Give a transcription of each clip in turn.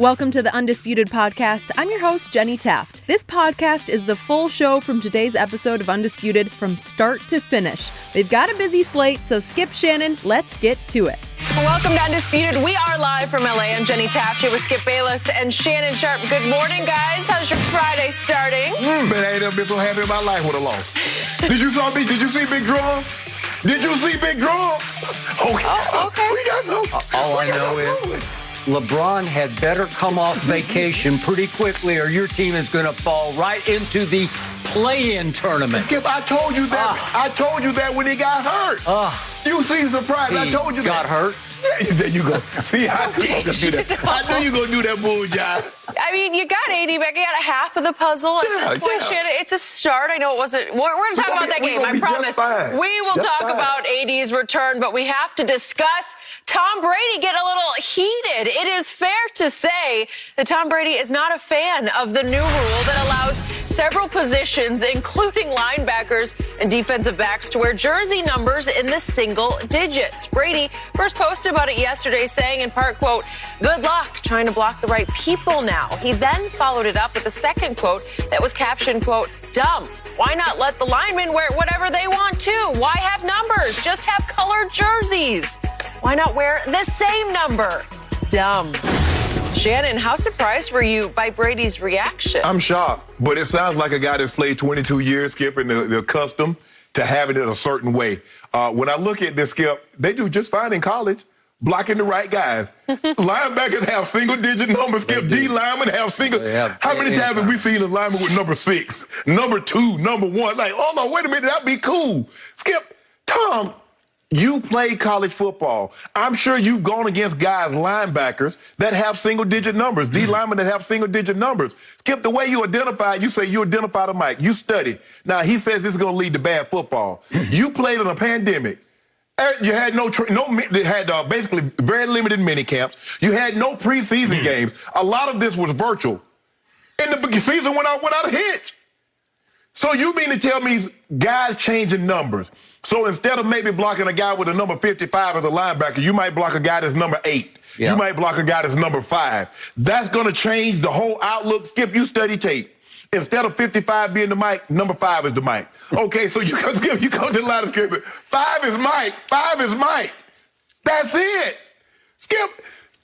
Welcome to the Undisputed podcast. I'm your host, Jenny Taft. This podcast is the full show from today's episode of Undisputed from start to finish. They've got a busy slate, so Skip, Shannon, let's get to it. Welcome to Undisputed. We are live from LA. I'm Jenny Taft here with Skip Bayless and Shannon Sharpe. Good morning, guys. How's your Friday starting? Man, I ain't never been so happy in my life with a loss. Did you see Big Drum? Did you see Big Drum? Okay. Oh, okay. We got some. All I know is LeBron had better come off vacation pretty quickly or your team is going to fall right into the play-in tournament. Skip, I told you that. I told you that when he got hurt. You seem surprised. I told you that. Got hurt? Yeah, there you go. See, I knew you were going to do that. I knew you were going to do that bull job. I mean, you got AD back. You got a half of the puzzle at this point, Shannon. It's a start. I know it wasn't. We're going to talk about that game. I promise. We will talk about AD's return, but we have to discuss Tom Brady getting a little heated. It is fair to say that Tom Brady is not a fan of the new rule that allows several positions, including linebackers and defensive backs, to wear jersey numbers in the single digits. Brady first posted about it yesterday, saying in part, quote, "Good luck trying to block the right people now." He then followed it up with a second quote that was captioned, quote, "Dumb. Why not let the linemen wear whatever they want to? Why have numbers? Just have colored jerseys. Why not wear the same number? Dumb." Shannon, how surprised were you by Brady's reaction? I'm shocked, but it sounds like a guy that's played 22 years, Skip, and they're accustomed to having it a certain way. When I look at this, Skip, they do just fine in college, blocking the right guys. Linebackers have single-digit numbers, Skip. D linemen have single. How many times have we seen a lineman with number 6, number 2, number 1? Like, oh, no, wait a minute, that'd be cool. Skip, Tom, you played college football. I'm sure you've gone against guys, linebackers, that have single-digit numbers, D linemen that have single-digit numbers. Skip, the way you identify, you say you identify the mic. You study. Now, he says this is going to lead to bad football. You played in a pandemic. You had basically very limited mini camps. You had no preseason games. A lot of this was virtual. And the season went out without a hitch. So you mean to tell me guys changing numbers? So instead of maybe blocking a guy with a number 55 as a linebacker, you might block a guy that's number 8. Yeah. You might block a guy that's number 5. That's going to change the whole outlook. Skip, you study tape. Instead of 55 being the mic, number 5 is the mic. Okay, so you come to the line of scrimmage. 5 is Mike. 5 is Mike. That's it. Skip,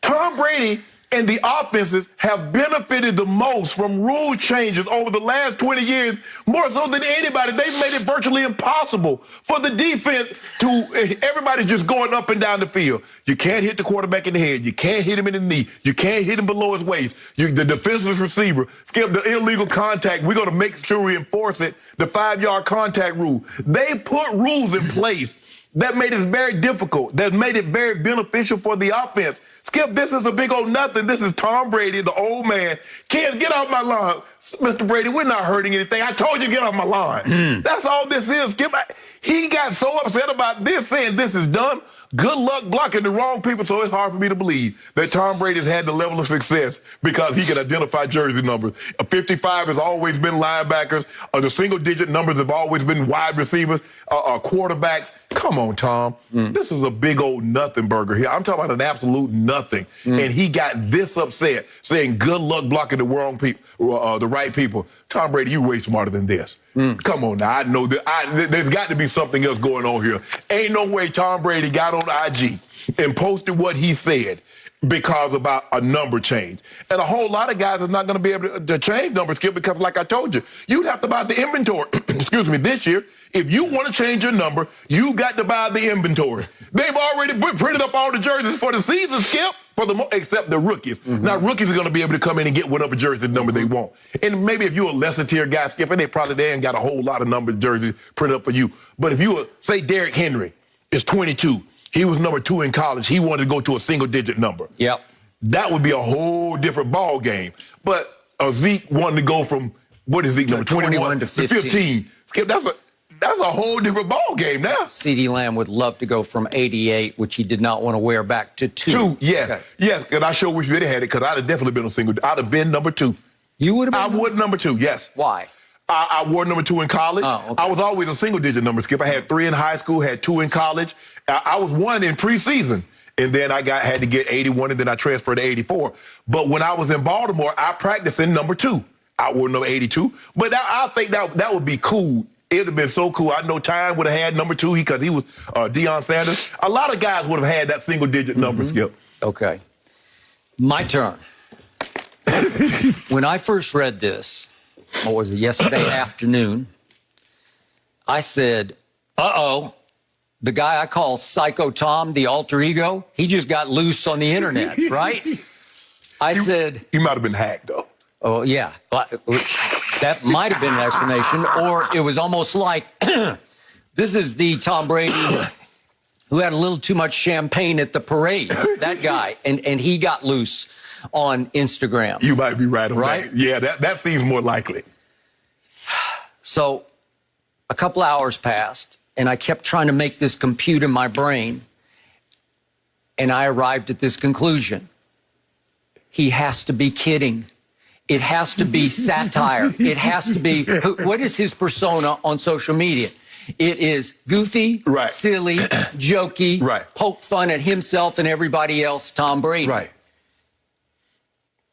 Tom Brady and the offenses have benefited the most from rule changes over the last 20 years, more so than anybody. They've made it virtually impossible for the defense to, everybody's just going up and down the field. You can't hit the quarterback in the head. You can't hit him in the knee. You can't hit him below his waist. The defenseless receiver, Skip, the illegal contact, we're going to make sure we enforce it, the 5-yard contact rule. They put rules in place that made it very difficult, that made it very beneficial for the offense. Skip, this is a big old nothing. This is Tom Brady, the old man. Kids, get off my lawn. Mr. Brady, we're not hurting anything. I told you to get off my lawn. That's all this is, Skip. He got so upset about this, saying this is done. Good luck blocking the wrong people, so it's hard for me to believe that Tom Brady's had the level of success because he can identify jersey numbers. A 55 has always been linebackers. The single-digit numbers have always been wide receivers, quarterbacks. Come on, Tom. This is a big old nothing burger here. I'm talking about an absolute nothing. And he got this upset, saying good luck blocking the wrong people, the right people. Tom Brady, you way smarter than this. Come on now. I know that there's got to be something else going on here. Ain't no way Tom Brady got on IG and posted what he said because about a number change. And a whole lot of guys is not going to be able to change numbers, Skip, because like I told you, you'd have to buy the inventory. Excuse me, this year, if you want to change your number, you got to buy the inventory. They've already printed up all the jerseys for the season, Skip, except the rookies. Now, rookies are going to be able to come in and get whatever jersey number they want. And maybe if you're a lesser tier guy, Skip, and they ain't got a whole lot of numbered jerseys printed up for you. But if you were, say, Derrick Henry is 22. He was number 2 in college. He wanted to go to a single-digit number. Yep. That would be a whole different ball game. But Zeke wanted to go from, what is Zeke number, 21 to 15. Skip, that's a whole different ball game now. CeeDee Lamb would love to go from 88, which he did not want to wear, back to 2. 2, yes. Okay. Yes, and I sure wish we had it because I'd have definitely been a single. I'd have been number 2. You would have been? I would number 2, yes. Why? I wore number 2 in college. Oh, okay. I was always a single-digit number, Skip. I had 3 in high school, had 2 in college. I was 1 in preseason. and then I had to get 81, and then I transferred to 84. But when I was in Baltimore, I practiced in number 2. I wore number 82. But I think that would be cool. It would have been so cool. I know Time would have had number 2 because he was Deion Sanders. A lot of guys would have had that single-digit number, Skip. Okay. My turn. When I first read this, what was it, yesterday afternoon, I said, uh-oh, the guy I call Psycho Tom, the alter ego, he just got loose on the internet, right? I said... He might have been hacked, though. Oh, yeah. That might have been an explanation, or it was almost like, this is the Tom Brady who had a little too much champagne at the parade, that guy, and he got loose on Instagram. You might be right on that. Yeah, that seems more likely. So a couple hours passed, and I kept trying to make this compute in my brain, and I arrived at this conclusion. He has to be kidding. It has to be satire. It has to be, what is his persona on social media? It is goofy, silly, jokey, poke fun at himself and everybody else, Tom Brady.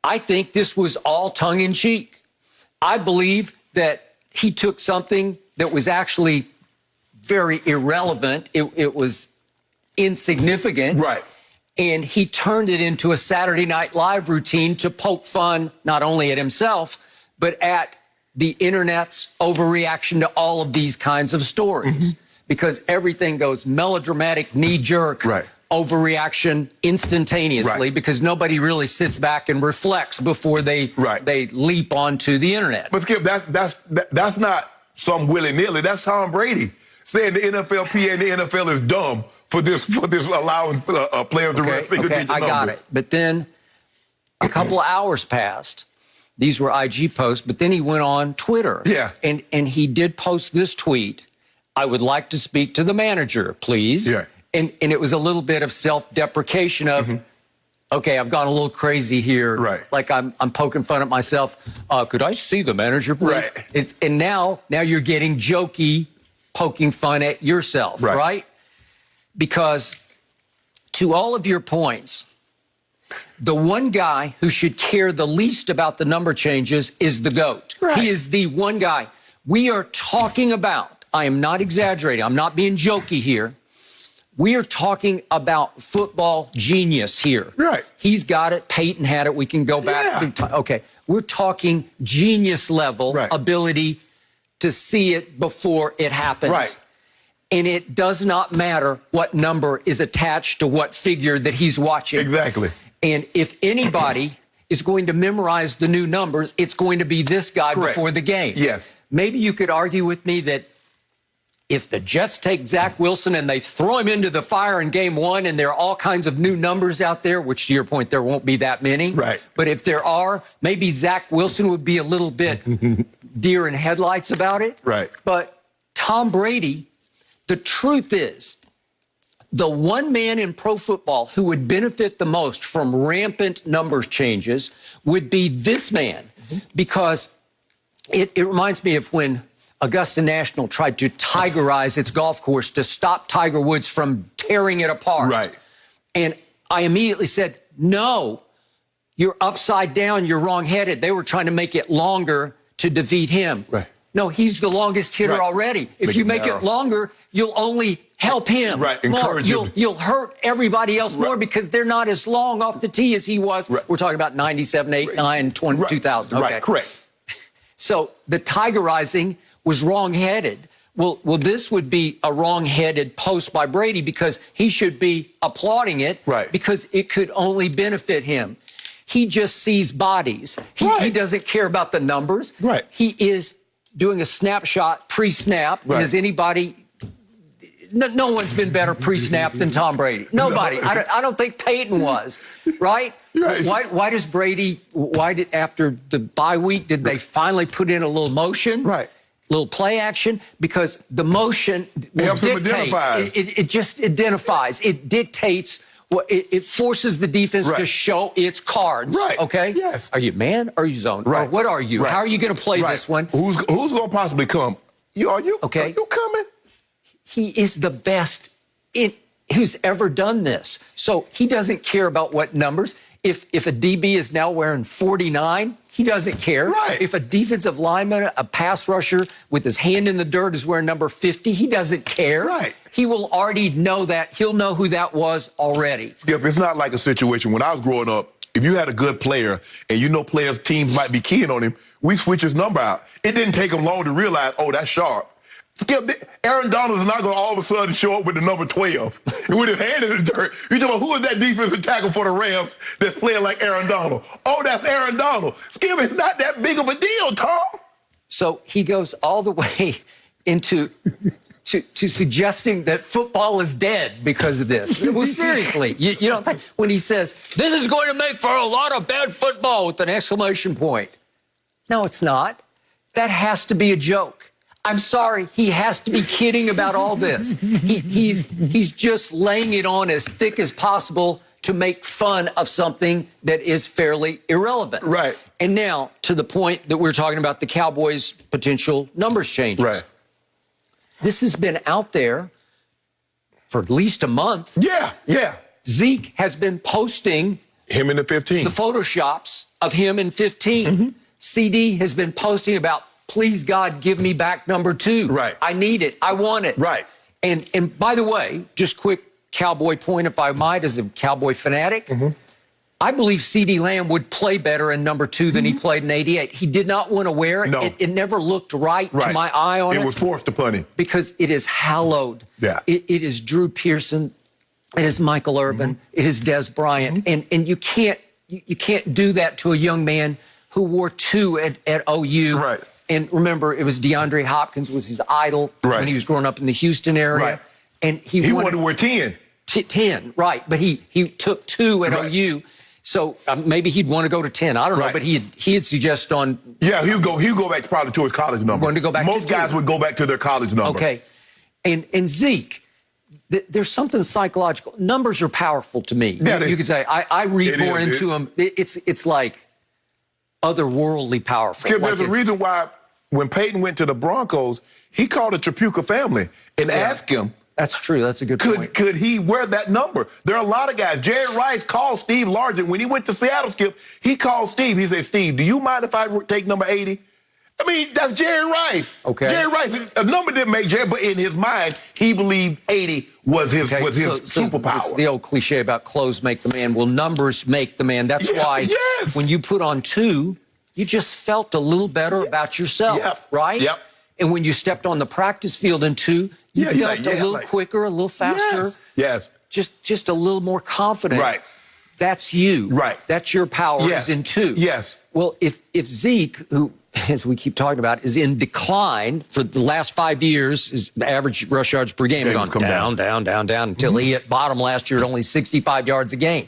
I think this was all tongue-in-cheek. I believe that he took something that was actually very irrelevant. It was insignificant. And he turned it into a Saturday Night Live routine to poke fun not only at himself, but at the internet's overreaction to all of these kinds of stories. Because everything goes melodramatic, knee-jerk, overreaction instantaneously, because nobody really sits back and reflects before they leap onto the internet. But Skip, that's not some willy-nilly. That's Tom Brady saying the NFLPA and the NFL is dumb for this allowing players to run single-digit numbers. I got it. But then a couple of hours passed. These were IG posts, but then he went on Twitter. And he did post this tweet. I would like to speak to the manager, please. And it was a little bit of self-deprecation of, okay, I've gone a little crazy here. Like I'm poking fun at myself. Could I see the manager, please? And now you're getting jokey, poking fun at yourself, right? Because to all of your points, the one guy who should care the least about the number changes is the GOAT. He is the one guy. We are talking about, I am not exaggerating, I'm not being jokey here. We are talking about football genius here. He's got it. Peyton had it. We can go back through time. Okay. We're talking genius level ability to see it before it happens. And it does not matter what number is attached to what figure that he's watching. And if anybody is going to memorize the new numbers, it's going to be this guy before the game. Maybe you could argue with me that if the Jets take Zach Wilson and they throw him into the fire in game 1 and there are all kinds of new numbers out there, which to your point, there won't be that many. But if there are, maybe Zach Wilson would be a little bit deer in headlights about it. But Tom Brady, the truth is, the one man in pro football who would benefit the most from rampant numbers changes would be this man, because it reminds me of when Augusta National tried to tigerize its golf course to stop Tiger Woods from tearing it apart. And I immediately said, no, you're upside down, you're wrong-headed. They were trying to make it longer to defeat him. No, he's the longest hitter already. If you make it longer, you'll only help him more. You'll hurt everybody else more because they're not as long off the tee as he was. We're talking about 97, 8, 9, 2000. Correct. So the tigerizing was wrong-headed. Well, this would be a wrong-headed post by Brady because he should be applauding it because it could only benefit him. He just sees bodies. He doesn't care about the numbers. He is doing a snapshot pre-snap. And has anybody... No one's been better pre-snap than Tom Brady. Nobody. I don't think Peyton was, right? Why does Brady, after the bye week, did they finally put in a little motion? Little play action? Because the motion will dictate. It just identifies. It dictates. It forces the defense to show its cards. Okay? Are you man or are you zone? Or what are you? How are you going to play this one? Who's going to possibly come? Are you coming? He is the best. who's ever done this. So he doesn't care about what numbers. If a DB is now wearing 49, he doesn't care. Right. If a defensive lineman, a pass rusher with his hand in the dirt is wearing number 50, he doesn't care. Right. He will already know that. He'll know who that was already. Skip, it's not like a situation when I was growing up. If you had a good player and you know players' teams might be keying on him, we switch his number out. It didn't take him long to realize, oh, that's Sharpe. Skip, Aaron Donald is not going to all of a sudden show up with the number 12 and with his hand in the dirt. You talking about who is that defensive tackle for the Rams that's playing like Aaron Donald? Oh, that's Aaron Donald. Skip, it's not that big of a deal, Tom. So he goes all the way into to suggesting that football is dead because of this. Well, seriously, you know, when he says, this is going to make for a lot of bad football with an exclamation point. No, it's not. That has to be a joke. I'm sorry, he has to be kidding about all this. He's just laying it on as thick as possible to make fun of something that is fairly irrelevant. Right. And now, to the point that we're talking about the Cowboys' potential numbers changes. Right. This has been out there for at least a month. Yeah. Zeke has been posting him in the 15. The Photoshops of him in 15. Mm-hmm. CD has been posting about, please, God, give me back number 2. Right. I need it. I want it. Right. And by the way, just quick Cowboy point, if I might, as a Cowboy fanatic, I believe CD Lamb would play better in number 2 than he played in 88. He did not want to wear it. No. It never looked right to my eye on it. It was forced upon him. Because it is hallowed. Yeah. It is Drew Pearson. It is Michael Irvin. It is Des Bryant. And you can't do that to a young man who wore 2 at OU. Right. And remember, it was DeAndre Hopkins was his idol when he was growing up in the Houston area. Right. And he wanted to wear 10. 10, right. But he took 2 at OU. So maybe he'd want to go to 10. I don't know. But he had suggested on... Yeah, he'll go back probably to his college number. Wanted to go back Most guys would go back to their college number. Okay. And Zeke, there's something psychological. Numbers are powerful to me. Yeah, you could say, I read more into them. It's like otherworldly powerful. Skip, there's a reason why when Peyton went to the Broncos, he called the Trapuka family and asked him, that's true. That's a good point. Could he wear that number? There are a lot of guys. Jerry Rice called Steve Largent. When he went to Seattle, Skip, he called Steve. He said, Steve, do you mind if I take number 80? I mean, that's Jerry Rice. Okay. Jerry Rice, a number didn't make Jerry, but in his mind, he believed 80 was his superpower. It's the old cliche about clothes make the man. Well, numbers make the man. That's why when you put on 2, you just felt a little better about yourself, right? Yep. And when you stepped on the practice field in 2, you felt a little quicker, a little faster. Yes. Just a little more confident. Right. That's you. Right. That's your power is in 2. Yes. Well, if Zeke, who, as we keep talking about, is in decline for the last 5 years, his average rush yards per game has gone down until he hit bottom last year at only 65 yards a game.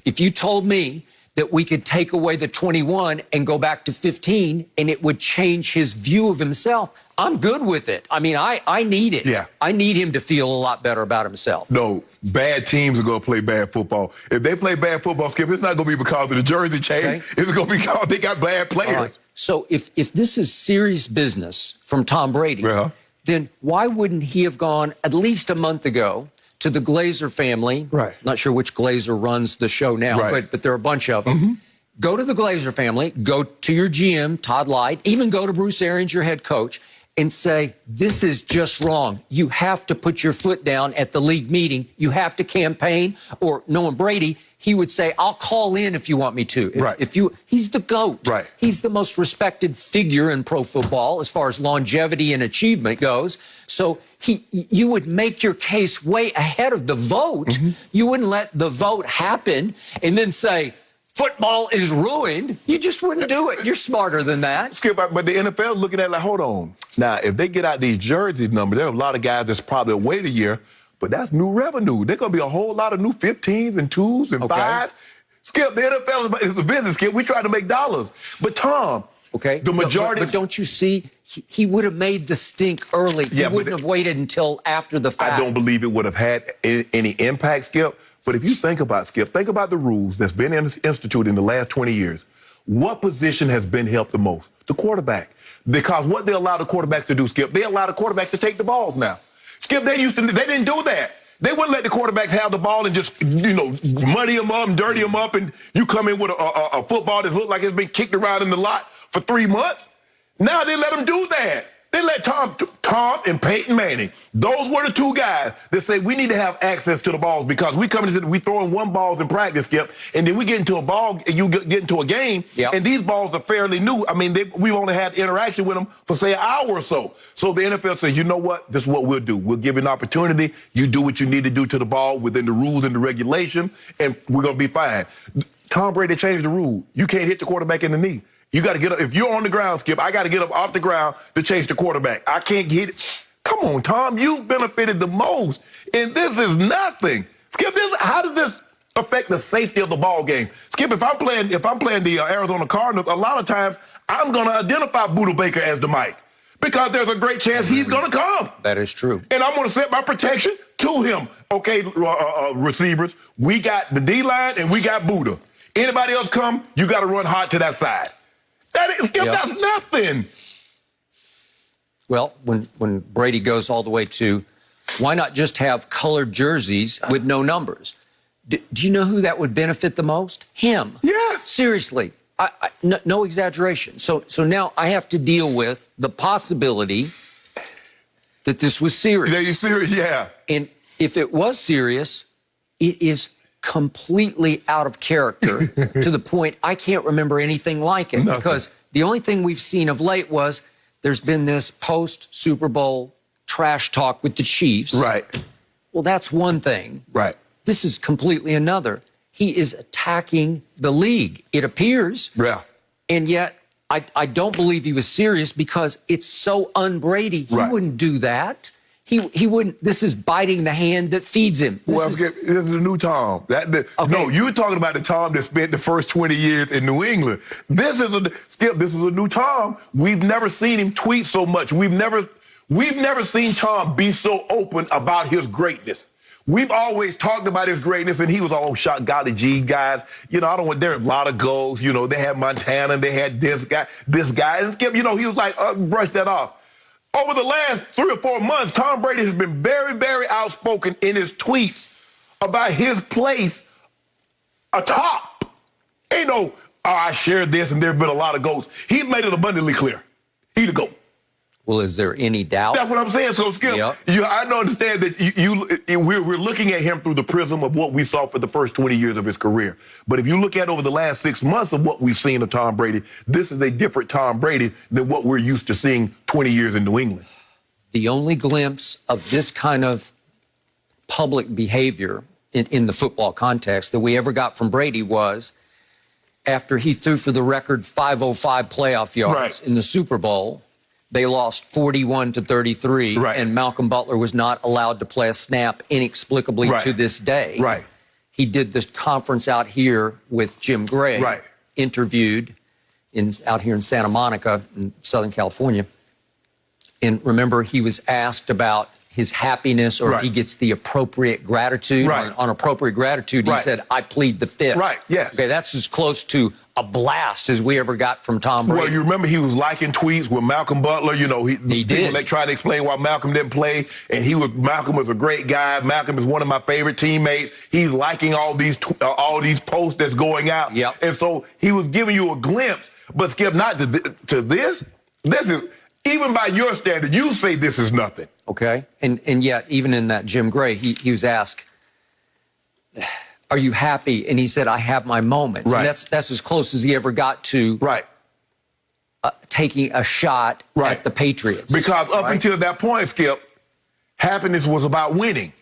If you told me that we could take away the 21 and go back to 15 and it would change his view of himself, I'm good with it. I mean, I need it. Yeah. I need him to feel a lot better about himself. No, bad teams are going to play bad football. If they play bad football, Skip, it's not going to be because of the jersey change. Okay. It's going to be because they got bad players. Right. So if this is serious business from Tom Brady, then why wouldn't he have gone at least a month ago to the Glazer family? Right. Not sure which Glazer runs the show now, but there are a bunch of them. Go to the Glazer family, go to your GM, Todd Light, even go to Bruce Arians, your head coach, and say, this is just wrong. You have to put your foot down at the league meeting. You have to campaign. Or knowing Brady, he would say, I'll call in if you want me to. He's the GOAT. Right. He's the most respected figure in pro football as far as longevity and achievement goes. So you would make your case way ahead of the vote. You wouldn't let the vote happen and then say, football is ruined. You just wouldn't do it. You're smarter than that. Skip, but the NFL looking at it like, hold on. Now, if they get out these jerseys numbers, there are a lot of guys that's probably away the year, but that's new revenue. There's going to be a whole lot of new 15s and 2s and 5s. Skip, the NFL is a business, Skip. We try to make dollars. But, Tom, the majority... But don't you see, he would have made the stink early. He wouldn't have waited until after the fact. I don't believe it would have had any impact, Skip. But if you think about, Skip, think about the rules that's been instituted in the last 20 years. What position has been helped the most? The quarterback. Because what they allow the quarterbacks to do, Skip, they allow the quarterbacks to take the balls now. Skip, they didn't do that. They wouldn't let the quarterbacks have the ball and just, muddy them up and dirty them up, and you come in with a football that looks like it's been kicked around in the lot for 3 months. Now they let them do that. They let Tom and Peyton Manning, those were the two guys that say we need to have access to the balls because we throwing one balls in practice, Skip, and then we get into you get into a game, and these balls are fairly new. I mean, we've only had interaction with them for, say, an hour or so. So the NFL says, you know what? This is what we'll do. We'll give you an opportunity. You do what you need to do to the ball within the rules and the regulation, and we're going to be fine. Tom Brady changed the rule. You can't hit the quarterback in the knee. You got to get up. If you're on the ground, Skip, I got to get up off the ground to chase the quarterback. I can't get it. Come on, Tom. You benefited the most, and this is nothing. Skip, how does this affect the safety of the ball game? Skip, if I'm playing the Arizona Cardinals, a lot of times I'm going to identify Buda Baker as the Mike because there's a great chance he's going to come. That is true. And I'm going to set my protection to him. Okay, receivers, we got the D-line and we got Buda. Anybody else come, you got to run hot to that side. That's nothing. Well, when Brady goes all the way to, why not just have colored jerseys with no numbers? Do you know who that would benefit the most? Him. Yes. Seriously. No exaggeration. So now I have to deal with the possibility that this was serious. That you serious, yeah. And if it was serious, it is completely out of character to the point I can't remember anything like it. Because the only thing we've seen of late was there's been this post-Super Bowl trash talk with the Chiefs. Right. Well, that's one thing. Right. This is completely another. He is attacking the league, it appears. Yeah. And yet I don't believe he was serious because it's so un-Brady. He wouldn't do that. He wouldn't. This is biting the hand that feeds him. This is a new Tom. No, you were talking about the Tom that spent the first 20 years in New England. This is a new Tom. We've never seen him tweet so much. We've never seen Tom be so open about his greatness. We've always talked about his greatness, and he was all shot, golly gee, guys. There are a lot of goals. They had Montana, they had this guy, and Skip. He was like, brush that off. Over the last 3 or 4 months, Tom Brady has been very, very outspoken in his tweets about his place atop. Ain't no, I shared this and there have been a lot of goals. He's made it abundantly clear. He's the GOAT. Well, is there any doubt? That's what I'm saying. So, Skip, I don't understand that we're looking at him through the prism of what we saw for the first 20 years of his career. But if you look at over the last 6 months of what we've seen of Tom Brady, this is a different Tom Brady than what we're used to seeing 20 years in New England. The only glimpse of this kind of public behavior in the football context that we ever got from Brady was after he threw for the record 505 playoff yards in the Super Bowl. They lost 41-33, and Malcolm Butler was not allowed to play a snap inexplicably to this day. Right. He did this conference out here with Jim Gray, interviewed out here in Santa Monica in Southern California. And remember, he was asked about his happiness or if he gets the appropriate gratitude. On appropriate gratitude, he said, I plead the fifth. Yes. Okay, that's as close to a blast as we ever got from Tom Brady. Well, you remember he was liking tweets with Malcolm Butler. He did. They tried to explain why Malcolm didn't play, and Malcolm was a great guy. Malcolm is one of my favorite teammates. He's liking all these posts that's going out. And so he was giving you a glimpse. But Skip, not to this. This is, even by your standard, you say this is nothing. Okay. And yet, even in that Jim Gray, he was asked, are you happy? And he said, I have my moments. And that's as close as he ever got to taking a shot at the Patriots. Because up until that point, Skip, happiness was about winning.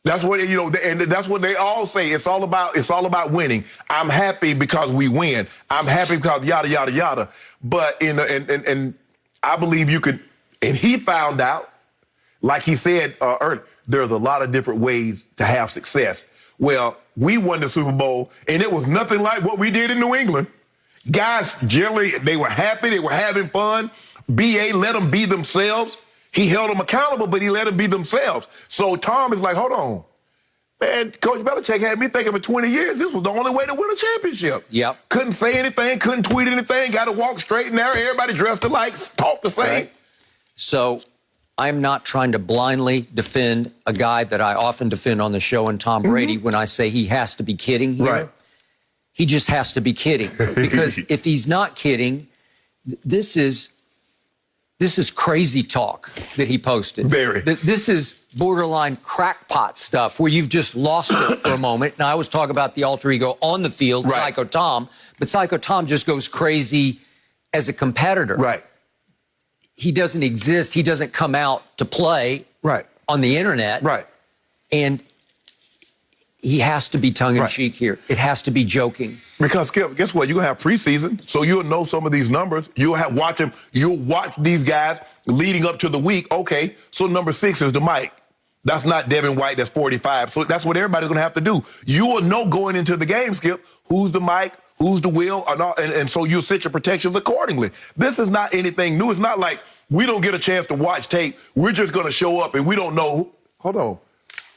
That's what, and that's what they all say. It's all about winning. I'm happy because we win. I'm happy because yada, yada, yada. But, and I believe you could, and he found out, like he said earlier, there's a lot of different ways to have success. Well, we won the Super Bowl, and it was nothing like what we did in New England. Guys, generally, they were happy. They were having fun. B.A. let them be themselves. He held them accountable, but he let them be themselves. So Tom is like, hold on. Man, Coach Belichick had me thinking for 20 years this was the only way to win a championship. Couldn't say anything, couldn't tweet anything, got to walk straight and narrow. Everybody dressed alike, talk the same. So I'm not trying to blindly defend a guy that I often defend on the show, and Tom Brady, when I say he has to be kidding here. Right. He just has to be kidding. Because if he's not kidding, this is crazy talk that he posted. Very. This is borderline crackpot stuff where you've just lost it for a moment. And I always talk about the alter ego on the field, right. Psycho Tom. But Psycho Tom just goes crazy as a competitor. Right. He doesn't exist. He doesn't come out to play on the internet. Right. And he has to be tongue-in-cheek here. It has to be joking. Because, Skip, guess what? You're going to have preseason, so you'll know some of these numbers. You'll watch them. You'll watch these guys leading up to the week. Okay, so number 6 is the Mike. That's not Devin White. That's 45. So that's what everybody's going to have to do. You will know going into the game, Skip, who's the Mike, who's the Will, and so you'll set your protections accordingly. This is not anything new. It's not like we don't get a chance to watch tape. We're just going to show up and we don't know. Hold on.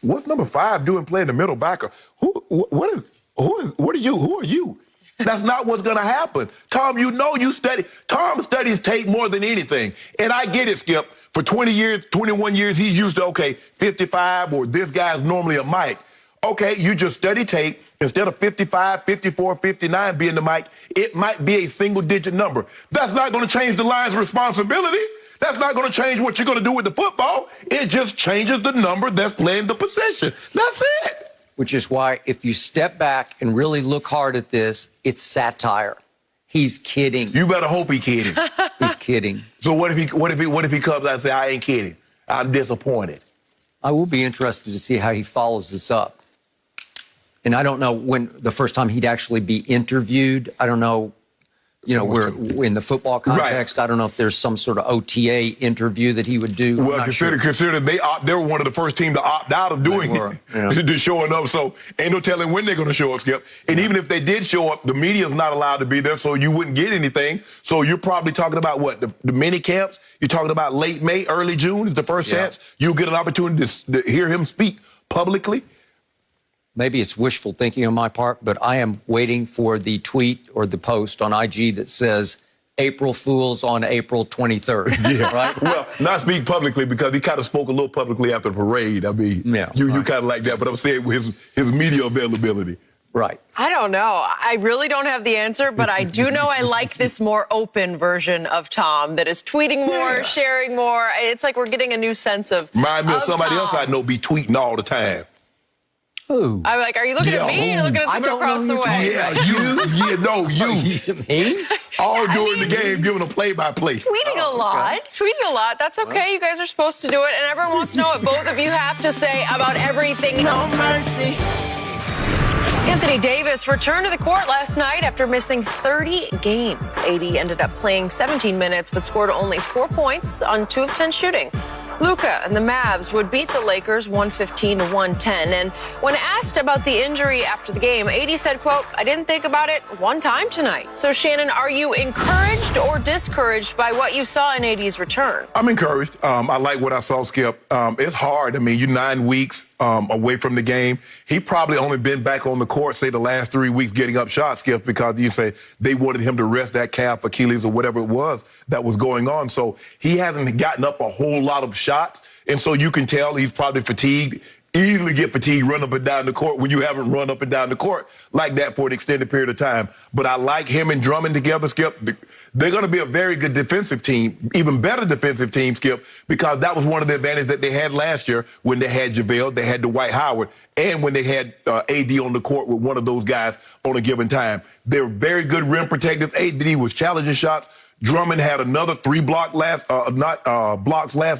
What's number 5 doing playing the middle backer? Who are you? That's not what's going to happen. Tom, you study. Tom studies tape more than anything. And I get it, Skip. For 20 years, 21 years, he's used to, 55, or this guy's normally a Mike. Okay, you just study tape. Instead of 55, 54, 59 being the Mike, it might be a single-digit number. That's not going to change the line's responsibility. That's not going to change what you're going to do with the football. It just changes the number that's playing the position. That's it. Which is why if you step back and really look hard at this, it's satire. He's kidding. You better hope he's kidding. He's kidding. So what if he comes out and say, I ain't kidding? I'm disappointed. I will be interested to see how he follows this up. And I don't know when the first time he'd actually be interviewed. I don't know, we're in the football context. Right. I don't know if there's some sort of OTA interview that he would do. Well, consider they were one of the first team to opt out of doing it, to showing up. So ain't no telling when they're going to show up, Skip. And even if they did show up, the media's not allowed to be there, so you wouldn't get anything. So you're probably talking about what, the mini camps? You're talking about late May, early June is the first chance you'll get an opportunity to hear him speak publicly. Maybe it's wishful thinking on my part, but I am waiting for the tweet or the post on IG that says April Fools on April 23rd. Yeah, right? Well, not speak publicly because he kind of spoke a little publicly after the parade. I mean, you kind of like that, but I'm saying his media availability. Right. I don't know. I really don't have the answer, but I do know I like this more open version of Tom that is tweeting more, sharing more. It's like we're getting a new sense of Remind me of somebody else I know be tweeting all the time. Who? I'm like, are you looking at me or you looking at someone across the way? Yeah, you. Me? All during the game, giving a play-by-play. Tweeting a lot. That's okay. You guys are supposed to do it. And everyone wants to know what both of you have to say about everything. No mercy. Anthony Davis returned to the court last night after missing 30 games. AD ended up playing 17 minutes but scored only 4 points on 2 of 10 shooting. Luka and the Mavs would beat the Lakers 115-110. And when asked about the injury after the game, AD said, quote, I didn't think about it one time tonight. So, Shannon, are you encouraged or discouraged by what you saw in AD's return? I'm encouraged. I like what I saw, Skip. It's hard. I mean, you're 9 weeks away from the game. He probably only been back on the court, say, the last 3 weeks getting up shots, Skip, because you say they wanted him to rest that calf, Achilles, or whatever it was that was going on. So he hasn't gotten up a whole lot of shots. And so you can tell he's probably fatigued. Easily get fatigued running up and down the court when you haven't run up and down the court like that for an extended period of time. But I like him and Drummond together, Skip. They're going to be a very good defensive team, even better defensive team, Skip, because that was one of the advantages that they had last year when they had JaVale, they had Dwight Howard, and when they had AD on the court with one of those guys on a given time. They're very good rim protectors. AD was challenging shots. Drummond had another 3 blocks last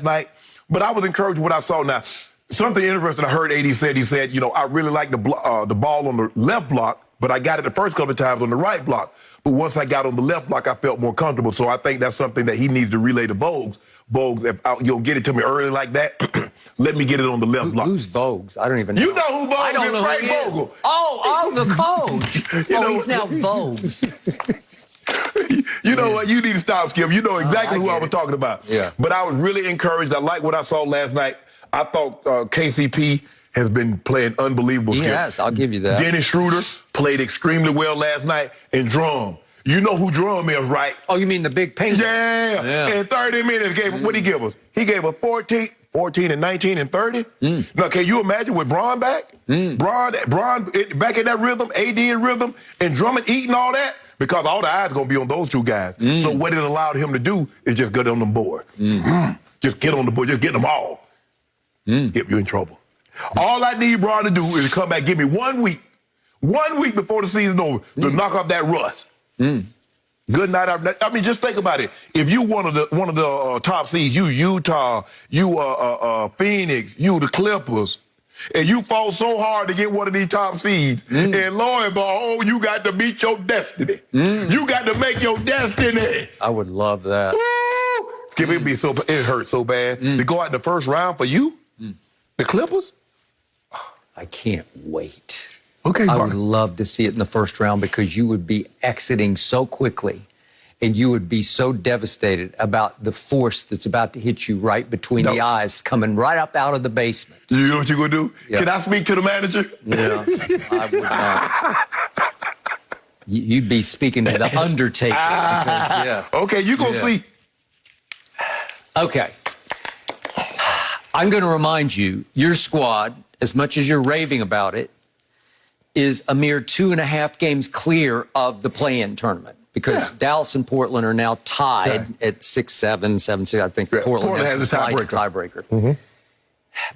night. But I was encouraged with what I saw. Now, something interesting I heard AD said, he said, I really like the ball on the left block, but I got it the first couple of times on the right block. But once I got on the left block, I felt more comfortable. So I think that's something that he needs to relay to Vogues. Vogues, if you'll get it to me early like that, let me get it on the left block. Who's Vogues? I don't even know. You know who Vogues is? I don't know Frank Vogel. Oh, the coach. He's now Vogues. You know what? You need to stop, Skip. You know exactly who I was talking about. Yeah. But I was really encouraged. I like what I saw last night. I thought KCP has been playing unbelievable, Skip. Yes, I'll give you that. Dennis Schroeder played extremely well last night. And Drum, You know who drum is, right? Oh, you mean the big penguin? Yeah. In 30 minutes, what'd he give us? He gave us 14 and 19 and 30. Now, can you imagine with Bron back? Bron back in that rhythm, AD in rhythm, and Drummond eating all that? Because all the eyes going to be on those two guys. So what it allowed him to do is just get on the board. Just get on the board. Just get them all. Skip, you in trouble. All I need Bron to do is to come back, give me 1 week before the season over to knock off that rust. Good night. I mean, just think about it. If you one of the top seeds, you Utah, you Phoenix, you the Clippers, and you fought so hard to get one of these top seeds, and lo and behold, you got to meet your destiny. You got to make your destiny. I would love that. Woo! Skip, it hurts so bad to go out in the first round for you, the Clippers. I can't wait. Okay, I would love to see it in the first round because you would be exiting so quickly and you would be so devastated about the force that's about to hit you right between the eyes coming right up out of the basement. You know what you're going to do? Yeah. Can I speak to the manager? Yeah, I would not. You'd be speaking to the Undertaker. Okay, you're going to see. Okay. I'm going to remind you, your squad, as much as you're raving about it, is a mere 2.5 games clear of the play-in tournament because Dallas and Portland are now tied at 6-7, 7-6. I think Portland has a slight tiebreaker.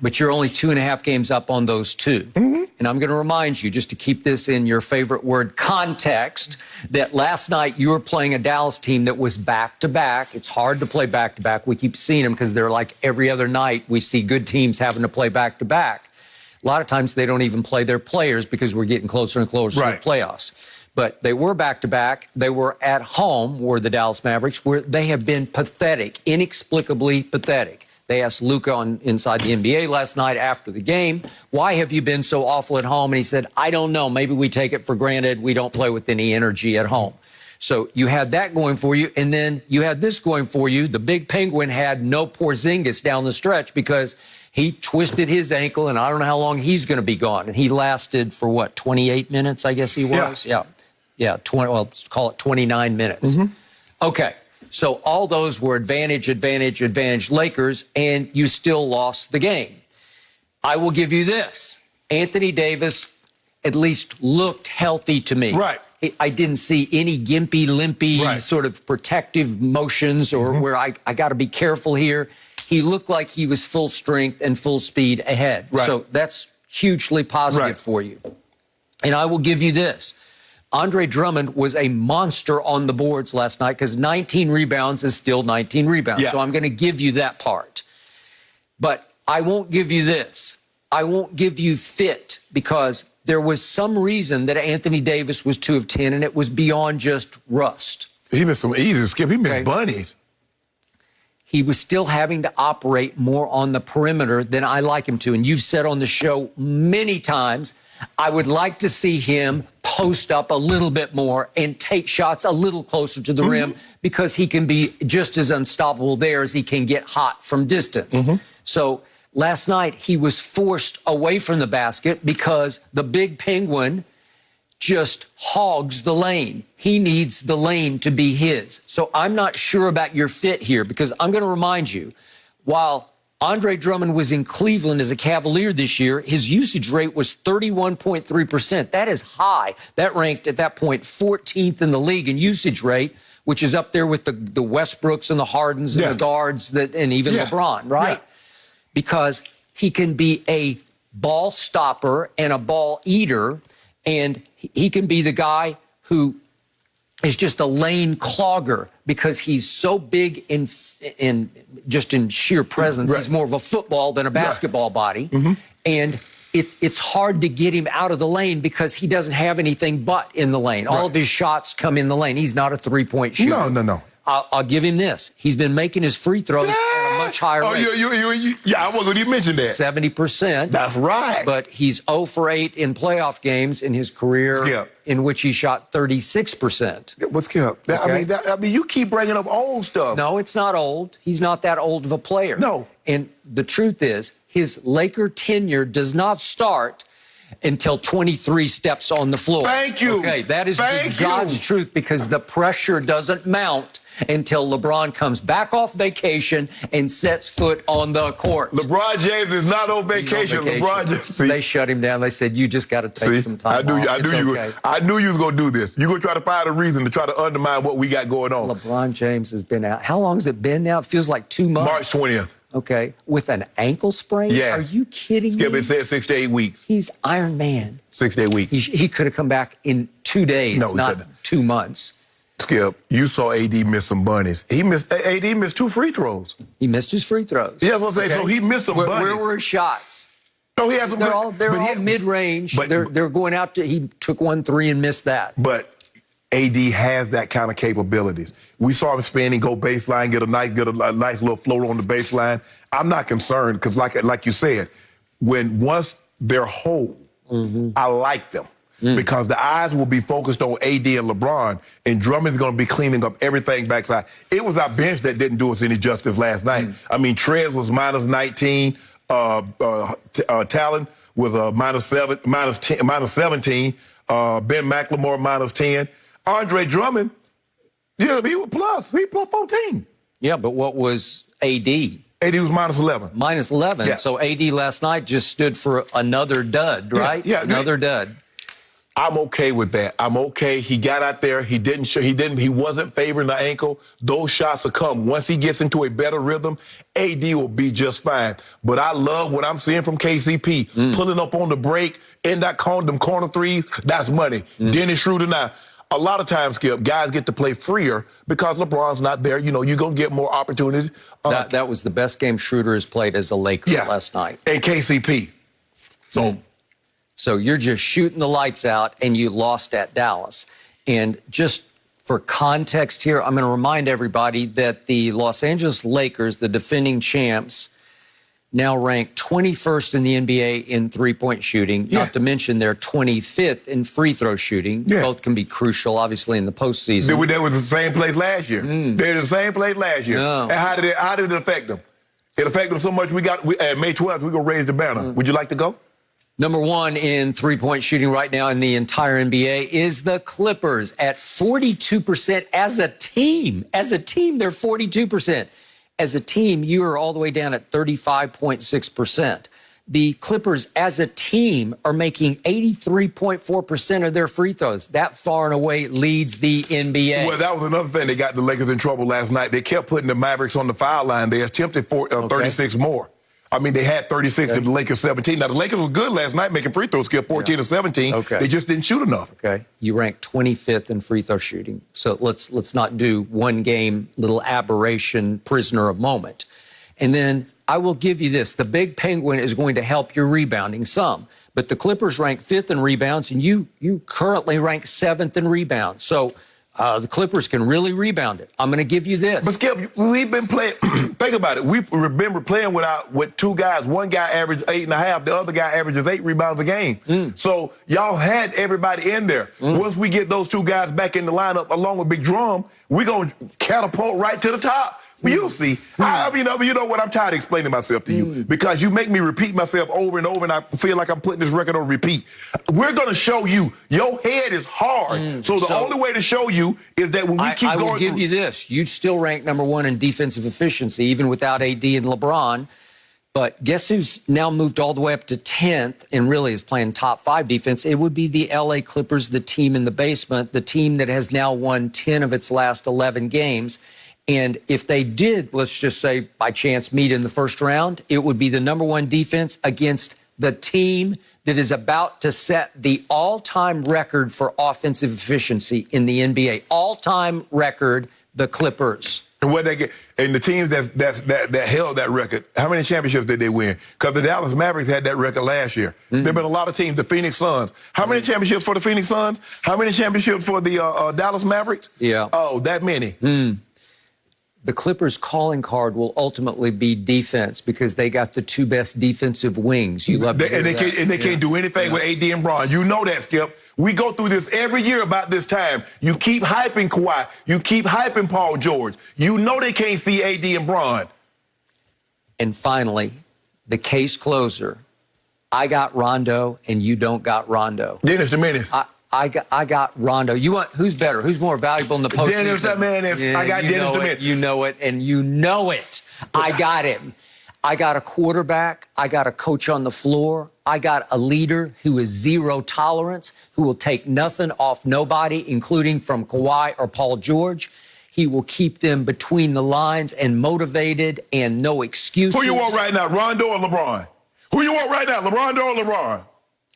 But you're only 2.5 games up on those two. And I'm going to remind you, just to keep this in your favorite word, context, that last night you were playing a Dallas team that was back-to-back. It's hard to play back-to-back. We keep seeing them because they're like every other night we see good teams having to play back-to-back. A lot of times they don't even play their players because we're getting closer and closer to the playoffs. But they were back-to-back. They were at home, were the Dallas Mavericks, where they have been pathetic, inexplicably pathetic. They asked Luka on Inside the NBA last night after the game, why have you been so awful at home? And he said, I don't know. Maybe we take it for granted. We don't play with any energy at home. So you had that going for you, and then you had this going for you. The big penguin had no Porzingis down the stretch because he twisted his ankle, and I don't know how long he's going to be gone. And he lasted for, what, 28 minutes, I guess he was? Yeah, 20, well, let's call it 29 minutes. Okay, so all those were advantage Lakers, and you still lost the game. I will give you this. Anthony Davis at least looked healthy to me. I didn't see any gimpy, limpy sort of protective motions or where I got to be careful here. He looked like he was full strength and full speed ahead. So that's hugely positive for you. And I will give you this. Andre Drummond was a monster on the boards last night because 19 rebounds is still 19 rebounds. So I'm going to give you that part. But I won't give you this. I won't give you fit because there was some reason that Anthony Davis was 2 of 10, and it was beyond just rust. He missed some easy, Skip. He missed bunnies. He was still having to operate more on the perimeter than I like him to. And you've said on the show many times, I would like to see him post up a little bit more and take shots a little closer to the rim because he can be just as unstoppable there as he can get hot from distance. So last night he was forced away from the basket because the big penguin just hogs the lane. He needs the lane to be his. So I'm not sure about your fit here because I'm going to remind you, while Andre Drummond was in Cleveland as a Cavalier this year, his usage rate was 31.3%. That is high. That ranked at that point 14th in the league in usage rate, which is up there with the Westbrooks and the Hardens and the guards and even LeBron, right? Because he can be a ball stopper and a ball eater, and he can be the guy who is just a lane clogger because he's so big in sheer presence. He's more of a football than a basketball body. And it's hard to get him out of the lane because he doesn't have anything but in the lane. All of his shots come in the lane. He's not a three-point shooter. No. I'll give him this. He's been making his free throws at a much higher rate. I wasn't going to mention that. 70%. That's right. But he's 0 for 8 in playoff games in his career in which he shot 36%. What's Skip? I mean, you keep bringing up old stuff. No, it's not old. He's not that old of a player. No. And the truth is, his Laker tenure does not start until 23 steps on the floor. Thank you. Okay, that is God's truth, because the pressure doesn't mount until LeBron comes back off vacation and sets foot on the court. LeBron James is not on vacation. They shut him down. They said, you just got to take some time off. I knew you was going to do this. You're going to try to find a reason to try to undermine what we got going on. LeBron James has been out. How long has it been now? It feels like 2 months. March 20th. Okay. With an ankle sprain? Yes. Are you kidding me? Skip, it said 6 to 8 weeks. He's Iron Man. 6 to 8 weeks. He could have come back in 2 days, not 2 months. Skip, you saw AD miss some bunnies. AD missed 2 free throws. He missed his free throws. Yeah, that's what I'm saying. Okay. So he missed some bunnies. Where were his shots? No, he had some. They're all mid-range. They're going out to. He took 1-3 and missed that. But AD has that kind of capabilities. We saw him spinning, go baseline, get a nice little float on the baseline. I'm not concerned because, like you said, once they're whole, I like them. Because the eyes will be focused on AD and LeBron, and Drummond's going to be cleaning up everything backside. It was our bench that didn't do us any justice last night. I mean, Trez was minus 19. Talon was minus 17. Ben McLemore minus 10. Andre Drummond, he was plus. He plus 14. Yeah, but what was AD? AD was minus 11. Minus 11. Yeah. So AD last night just stood for another dud, right? Yeah. Another dud. I'm okay with that. I'm okay. He got out there. He wasn't favoring the ankle. Those shots will come. Once he gets into a better rhythm, AD will be just fine. But I love what I'm seeing from KCP. Pulling up on the break, in that them corner threes, that's money. Dennis Schroeder now. A lot of times, Skip, guys get to play freer because LeBron's not there. You know, you're going to get more opportunities. That was the best game Schroeder has played as a Laker last night. And KCP. So you're just shooting the lights out, and you lost at Dallas. And just for context here, I'm going to remind everybody that the Los Angeles Lakers, the defending champs, now rank 21st in the NBA in three-point shooting, not to mention they're 25th in free throw shooting. Both can be crucial, obviously, in the postseason. They were the same place last year. They were the same place last year. And how did it affect them? It affected them so much, at May 12th, we're going to raise the banner. Would you like to go? Number 1 in three-point shooting right now in the entire NBA is the Clippers at 42% as a team. As a team, they're 42%. As a team, you are all the way down at 35.6%. The Clippers as a team are making 83.4% of their free throws. That far and away leads the NBA. Well, that was another thing that got the Lakers in trouble last night. They kept putting the Mavericks on the foul line. They attempted 36 more. I mean, they had 36 to the Lakers 17. Now, the Lakers were good last night making free throws, 14 to 17. They just didn't shoot enough. You rank 25th in free throw shooting. So let's not do one game, little aberration, prisoner of moment. And then I will give you this. The big penguin is going to help your rebounding some. But the Clippers rank 5th in rebounds, and you currently rank 7th in rebounds. So the Clippers can really rebound it. I'm going to give you this. But, Skip, we've been playing. Think about it. We've been playing with 2 guys. One guy averages 8.5. The other guy averages 8 rebounds a game. So y'all had everybody in there. Once we get those 2 guys back in the lineup, along with Big Drum, we're going to catapult right to the top. You'll see. You know what? I'm tired of explaining myself to you because you make me repeat myself over and over, and I feel like I'm putting this record on repeat. We're going to show you. Your head is hard. So the only way to show you is that when we keep going. I will give you this. You still rank number 1 in defensive efficiency, even without AD and LeBron. But guess who's now moved all the way up to 10th and really is playing top 5 defense? It would be the LA Clippers, the team in the basement, the team that has now won 10 of its last 11 games. And if they did, let's just say, by chance, meet in the first round, it would be the number 1 defense against the team that is about to set the all-time record for offensive efficiency in the NBA. All-time record, the Clippers. And what they get, and the teams that held that record, how many championships did they win? Because the Dallas Mavericks had that record last year. There have been a lot of teams. The Phoenix Suns. How many championships for the Phoenix Suns? How many championships for the Dallas Mavericks? Oh, that many. The Clippers' calling card will ultimately be defense because they got the 2 best defensive wings. You love to hear that. And they can't do anything with AD and Bron. You know that, Skip. We go through this every year about this time. You keep hyping Kawhi. You keep hyping Paul George. You know they can't see AD and Bron. And finally, the case closer. I got Rondo, and you don't got Rondo. Dennis the Menace. I got Rondo. You want who's better? Who's more valuable in the postseason? Dennis the Menace. Yeah, I got Dennis the Menace. You know it, and you know it. I got him. I got a quarterback. I got a coach on the floor. I got a leader who is zero tolerance, who will take nothing off nobody, including from Kawhi or Paul George. He will keep them between the lines and motivated and no excuses. Who you want right now, Rondo or LeBron? Who you want right now, Rondo or LeBron?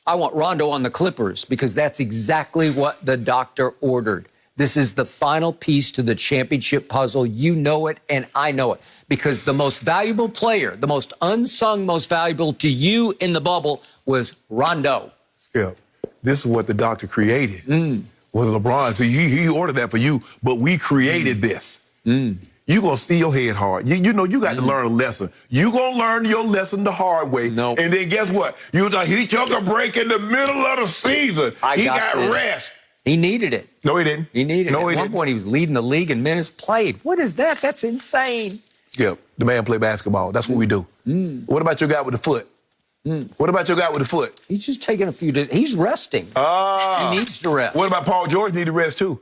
I want Rondo on the Clippers because that's exactly what the doctor ordered. This is the final piece to the championship puzzle. You know it, and I know it. Because the most valuable player, the most unsung, most valuable to you in the bubble was Rondo. Skip, this is what the doctor created with LeBron. So he ordered that for you, but we created this. You're going to see your head hard. You know, you got to learn a lesson. You're going to learn your lesson the hard way. Nope. And then guess what? He took a break in the middle of the season. He got rest. He needed it. No, he didn't. He needed it. At one point, he was leading the league in minutes played. What is that? That's insane. Skip, the man play basketball. That's what we do. What about your guy with the foot? What about your guy with the foot? He's just taking a few days. He's resting. He needs to rest. What about Paul George? Need to rest too.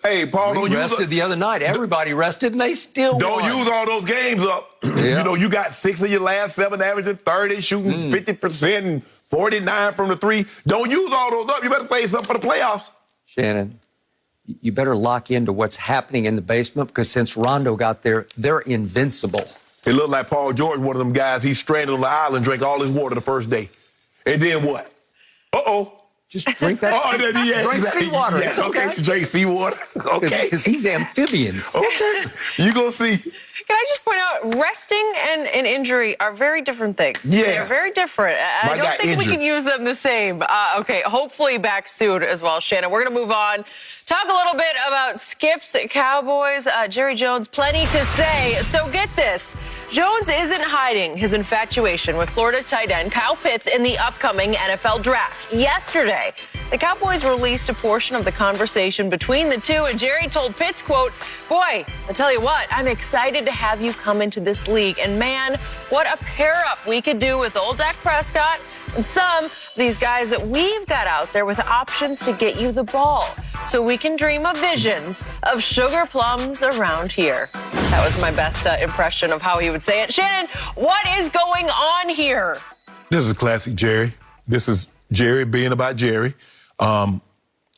Hey, Paul, don't rested the other night. Everybody rested, and they still don't won. use all those games up. You know, you got 6 of your last 7, averaging 30, shooting 50% and 49 from the 3. Don't use all those up. You better save something for the playoffs. Shannon, you better lock into what's happening in the basement because since Rondo got there, they're invincible. It looked like Paul George, one of them guys, he's stranded on the island, drank all his water the first day. And then what? Just drink that drink seawater. Yes, it's okay. Drink seawater. Okay. Because he's amphibian. Okay. You going to see. Can I just point out, resting and injury are very different things. Yeah. They're very different. I don't think we can use them the same. Okay, hopefully back soon as well, Shannon. We're going to move on. Talk a little bit about Skip's Cowboys. Jerry Jones, plenty to say. So get this. Jones isn't hiding his infatuation with Florida tight end Kyle Pitts in the upcoming NFL draft. Yesterday, the Cowboys released a portion of the conversation between the two, and Jerry told Pitts, quote, "Boy, I'll tell you what, I'm excited to have you come into this league. And man, what a pair-up we could do with old Dak Prescott and some of these guys that we've got out there with options to get you the ball. So we can dream of visions of sugar plums around here." That was my best impression of how he would say it. Shannon, what is going on here? This is classic Jerry. This is Jerry being about Jerry.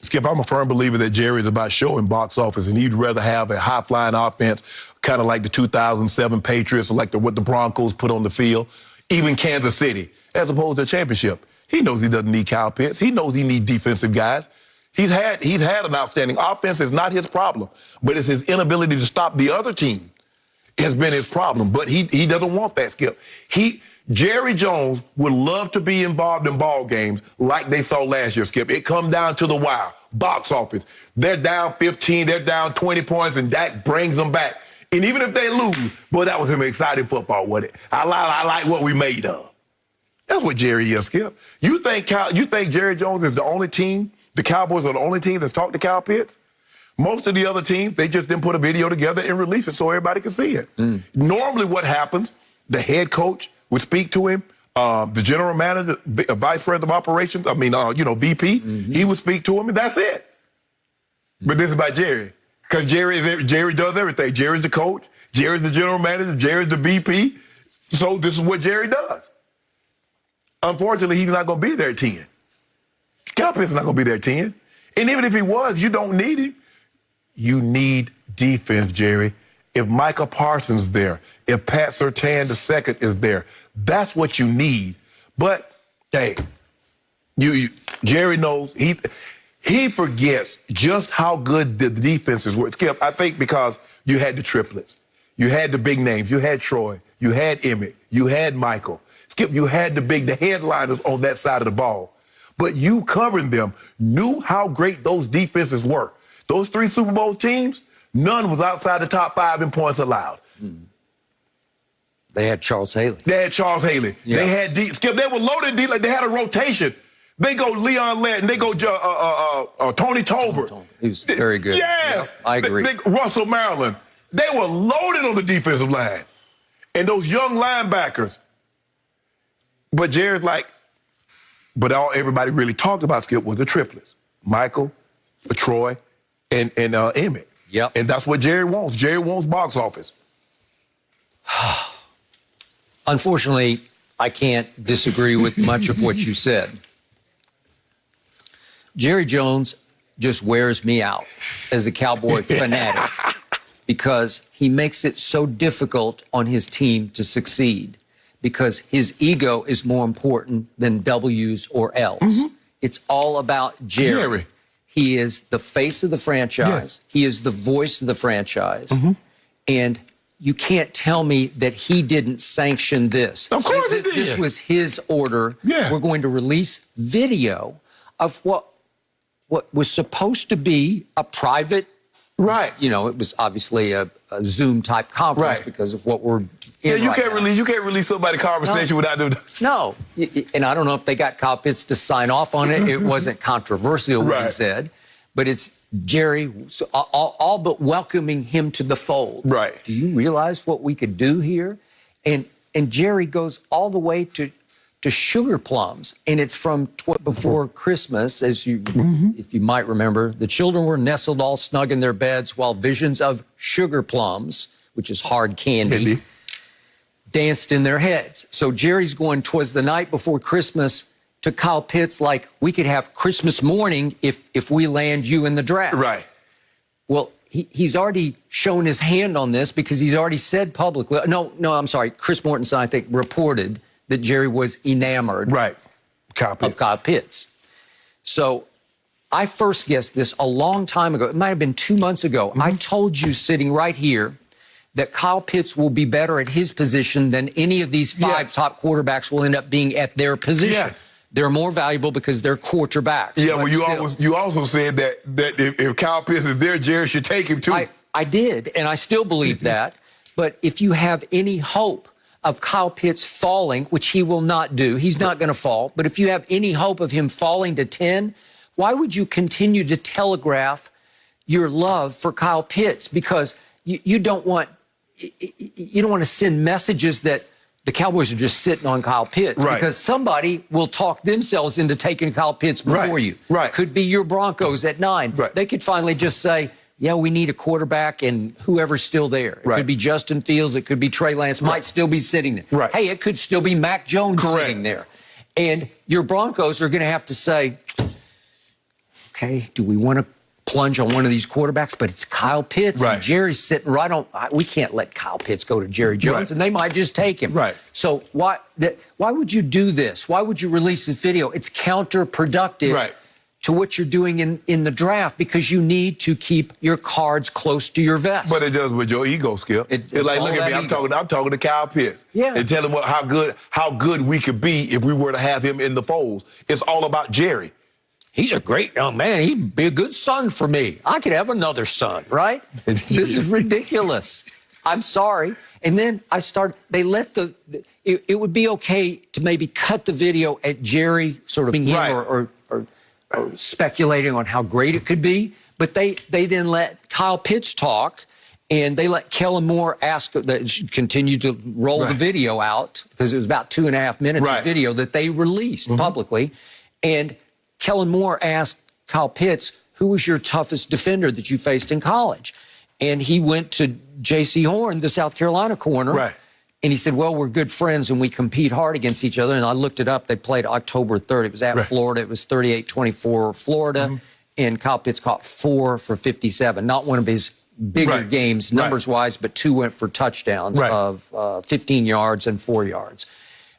Skip, I'm a firm believer that Jerry is about showing box office, and he'd rather have a high-flying offense, kind of like the 2007 Patriots, or like what the Broncos put on the field, even Kansas City, as opposed to a championship. He knows he doesn't need Kyle Pitts. He knows he needs defensive guys. He's had an outstanding offense. It's not his problem, but it's his inability to stop the other team has been his problem. But he doesn't want that, Skip. Jerry Jones would love to be involved in ball games like they saw last year, Skip. It come down to the wire, box office. They're down 15, they're down 20 points, and Dak brings them back. And even if they lose, boy, that was an exciting football, wasn't it? I like what we made of. That's what Jerry is, Skip. You think Jerry Jones is the only team? The Cowboys are the only team that's talked to Kyle Pitts? Most of the other teams, they just didn't put a video together and release it so everybody could see it. Normally what happens, the head coach would speak to him, the general manager, vice president of operations, VP, he would speak to him, and that's it. But this is about Jerry. Because Jerry does everything. Jerry's the coach, Jerry's the general manager, Jerry's the VP. So this is what Jerry does. Unfortunately, he's not going to be there at 10. Kyle Pitts is not going to be there at 10. And even if he was, you don't need him. You need defense, Jerry. If Micah Parsons is there, if Pat Surtain II is there, that's what you need. But, hey, Jerry knows, he forgets just how good the defenses were. Skip, I think because you had the triplets. You had the big names. You had Troy. You had Emmett. You had Michael. Skip, you had the headliners on that side of the ball. But you covering them knew how great those defenses were. Those 3 Super Bowl teams, none was outside the top 5 in points allowed. They had Charles Haley. Yeah. They had Skip, they were loaded deep, like they had a rotation. They go Leon Lett, and they go Tony Tolbert. He was very good. Yes. Yep, I agree. Russell Maryland. They were loaded on the defensive line. And those young linebackers. But Jerry's like, But all everybody really talked about, Skip, was the triplets. Michael, Troy, and Emmett. Yep. And that's what Jerry wants. Jerry wants box office. Unfortunately, I can't disagree with much of what you said. Jerry Jones just wears me out as a Cowboy fanatic because he makes it so difficult on his team to succeed because his ego is more important than W's or L's. Mm-hmm. It's all about Jerry. He is the face of the franchise. Yes. He is the voice of the franchise. Mm-hmm. And you can't tell me that he didn't sanction this. Of course he did. This was his order. Yeah. We're going to release video of what was supposed to be a private, right? You know, it was obviously a Zoom type conference because of what we're in. You can't release somebody's conversation without doing. No, and I don't know if they got Kyle Pitts to sign off on it. It wasn't controversial what he said, but it's Jerry all but welcoming him to the fold. Right? Do you realize what we could do here? And Jerry goes all the way to sugar plums, and it's from before Christmas, as you, if you might remember. The children were nestled all snug in their beds while visions of sugar plums, which is hard candy, danced in their heads. So Jerry's going, 'twas the night before Christmas, to Kyle Pitts like, we could have Christmas morning if we land you in the draft. Right. Well, he's already shown his hand on this because he's already said publicly, no, I'm sorry, Chris Mortensen, I think, reported that Jerry was enamored of Kyle Pitts. So I first guessed this a long time ago. It might have been 2 months ago. I told you sitting right here that Kyle Pitts will be better at his position than any of these five top quarterbacks will end up being at their position. Yes. They're more valuable because they're quarterbacks. Yeah, well, you also said that if Kyle Pitts is there, Jerry should take him too. I did, and I still believe that. But if you have any hope of Kyle Pitts falling, which he will not do, he's not going to fall, but if you have any hope of him falling to 10, why would you continue to telegraph your love for Kyle Pitts? Because you don't want to send messages that the Cowboys are just sitting on Kyle Pitts, because somebody will talk themselves into taking Kyle Pitts before you. Right. Could be your Broncos at 9. Right. They could finally just say, yeah, we need a quarterback, and whoever's still there. It could be Justin Fields. It could be Trey Lance. Might still be sitting there. Right. Hey, it could still be Mac Jones sitting there. And your Broncos are going to have to say, okay, do we want to plunge on one of these quarterbacks? But it's Kyle Pitts. And Jerry's sitting right on. We can't let Kyle Pitts go to Jerry Jones, and they might just take him. Right. So why would you do this? Why would you release this video? It's counterproductive to what you're doing in the draft, because you need to keep your cards close to your vest. But it does with your ego, Skip. It's like, look at me, I'm talking to Kyle Pitts. Yeah. And tell him how good we could be if we were to have him in the fold. It's all about Jerry. He's a great young man. He'd be a good son for me. I could have another son, right? This is ridiculous. I'm sorry. And then they let it would be okay to maybe cut the video at Jerry sort of being him or speculating on how great it could be. But they then let Kyle Pitts talk, and they let Kellen Moore continue to roll the video out, because it was about 2.5 minutes of video that they released publicly. And Kellen Moore asked Kyle Pitts, who was your toughest defender that you faced in college? And he went to J.C. Horn, the South Carolina corner. And he said, well, we're good friends and we compete hard against each other. And I looked it up. They played October 3rd. It was at Florida. It was 38-24 Florida. And Kyle Pitts caught 4 for 57. Not one of his bigger games numbers-wise, but 2 went for touchdowns of 15 yards and 4 yards.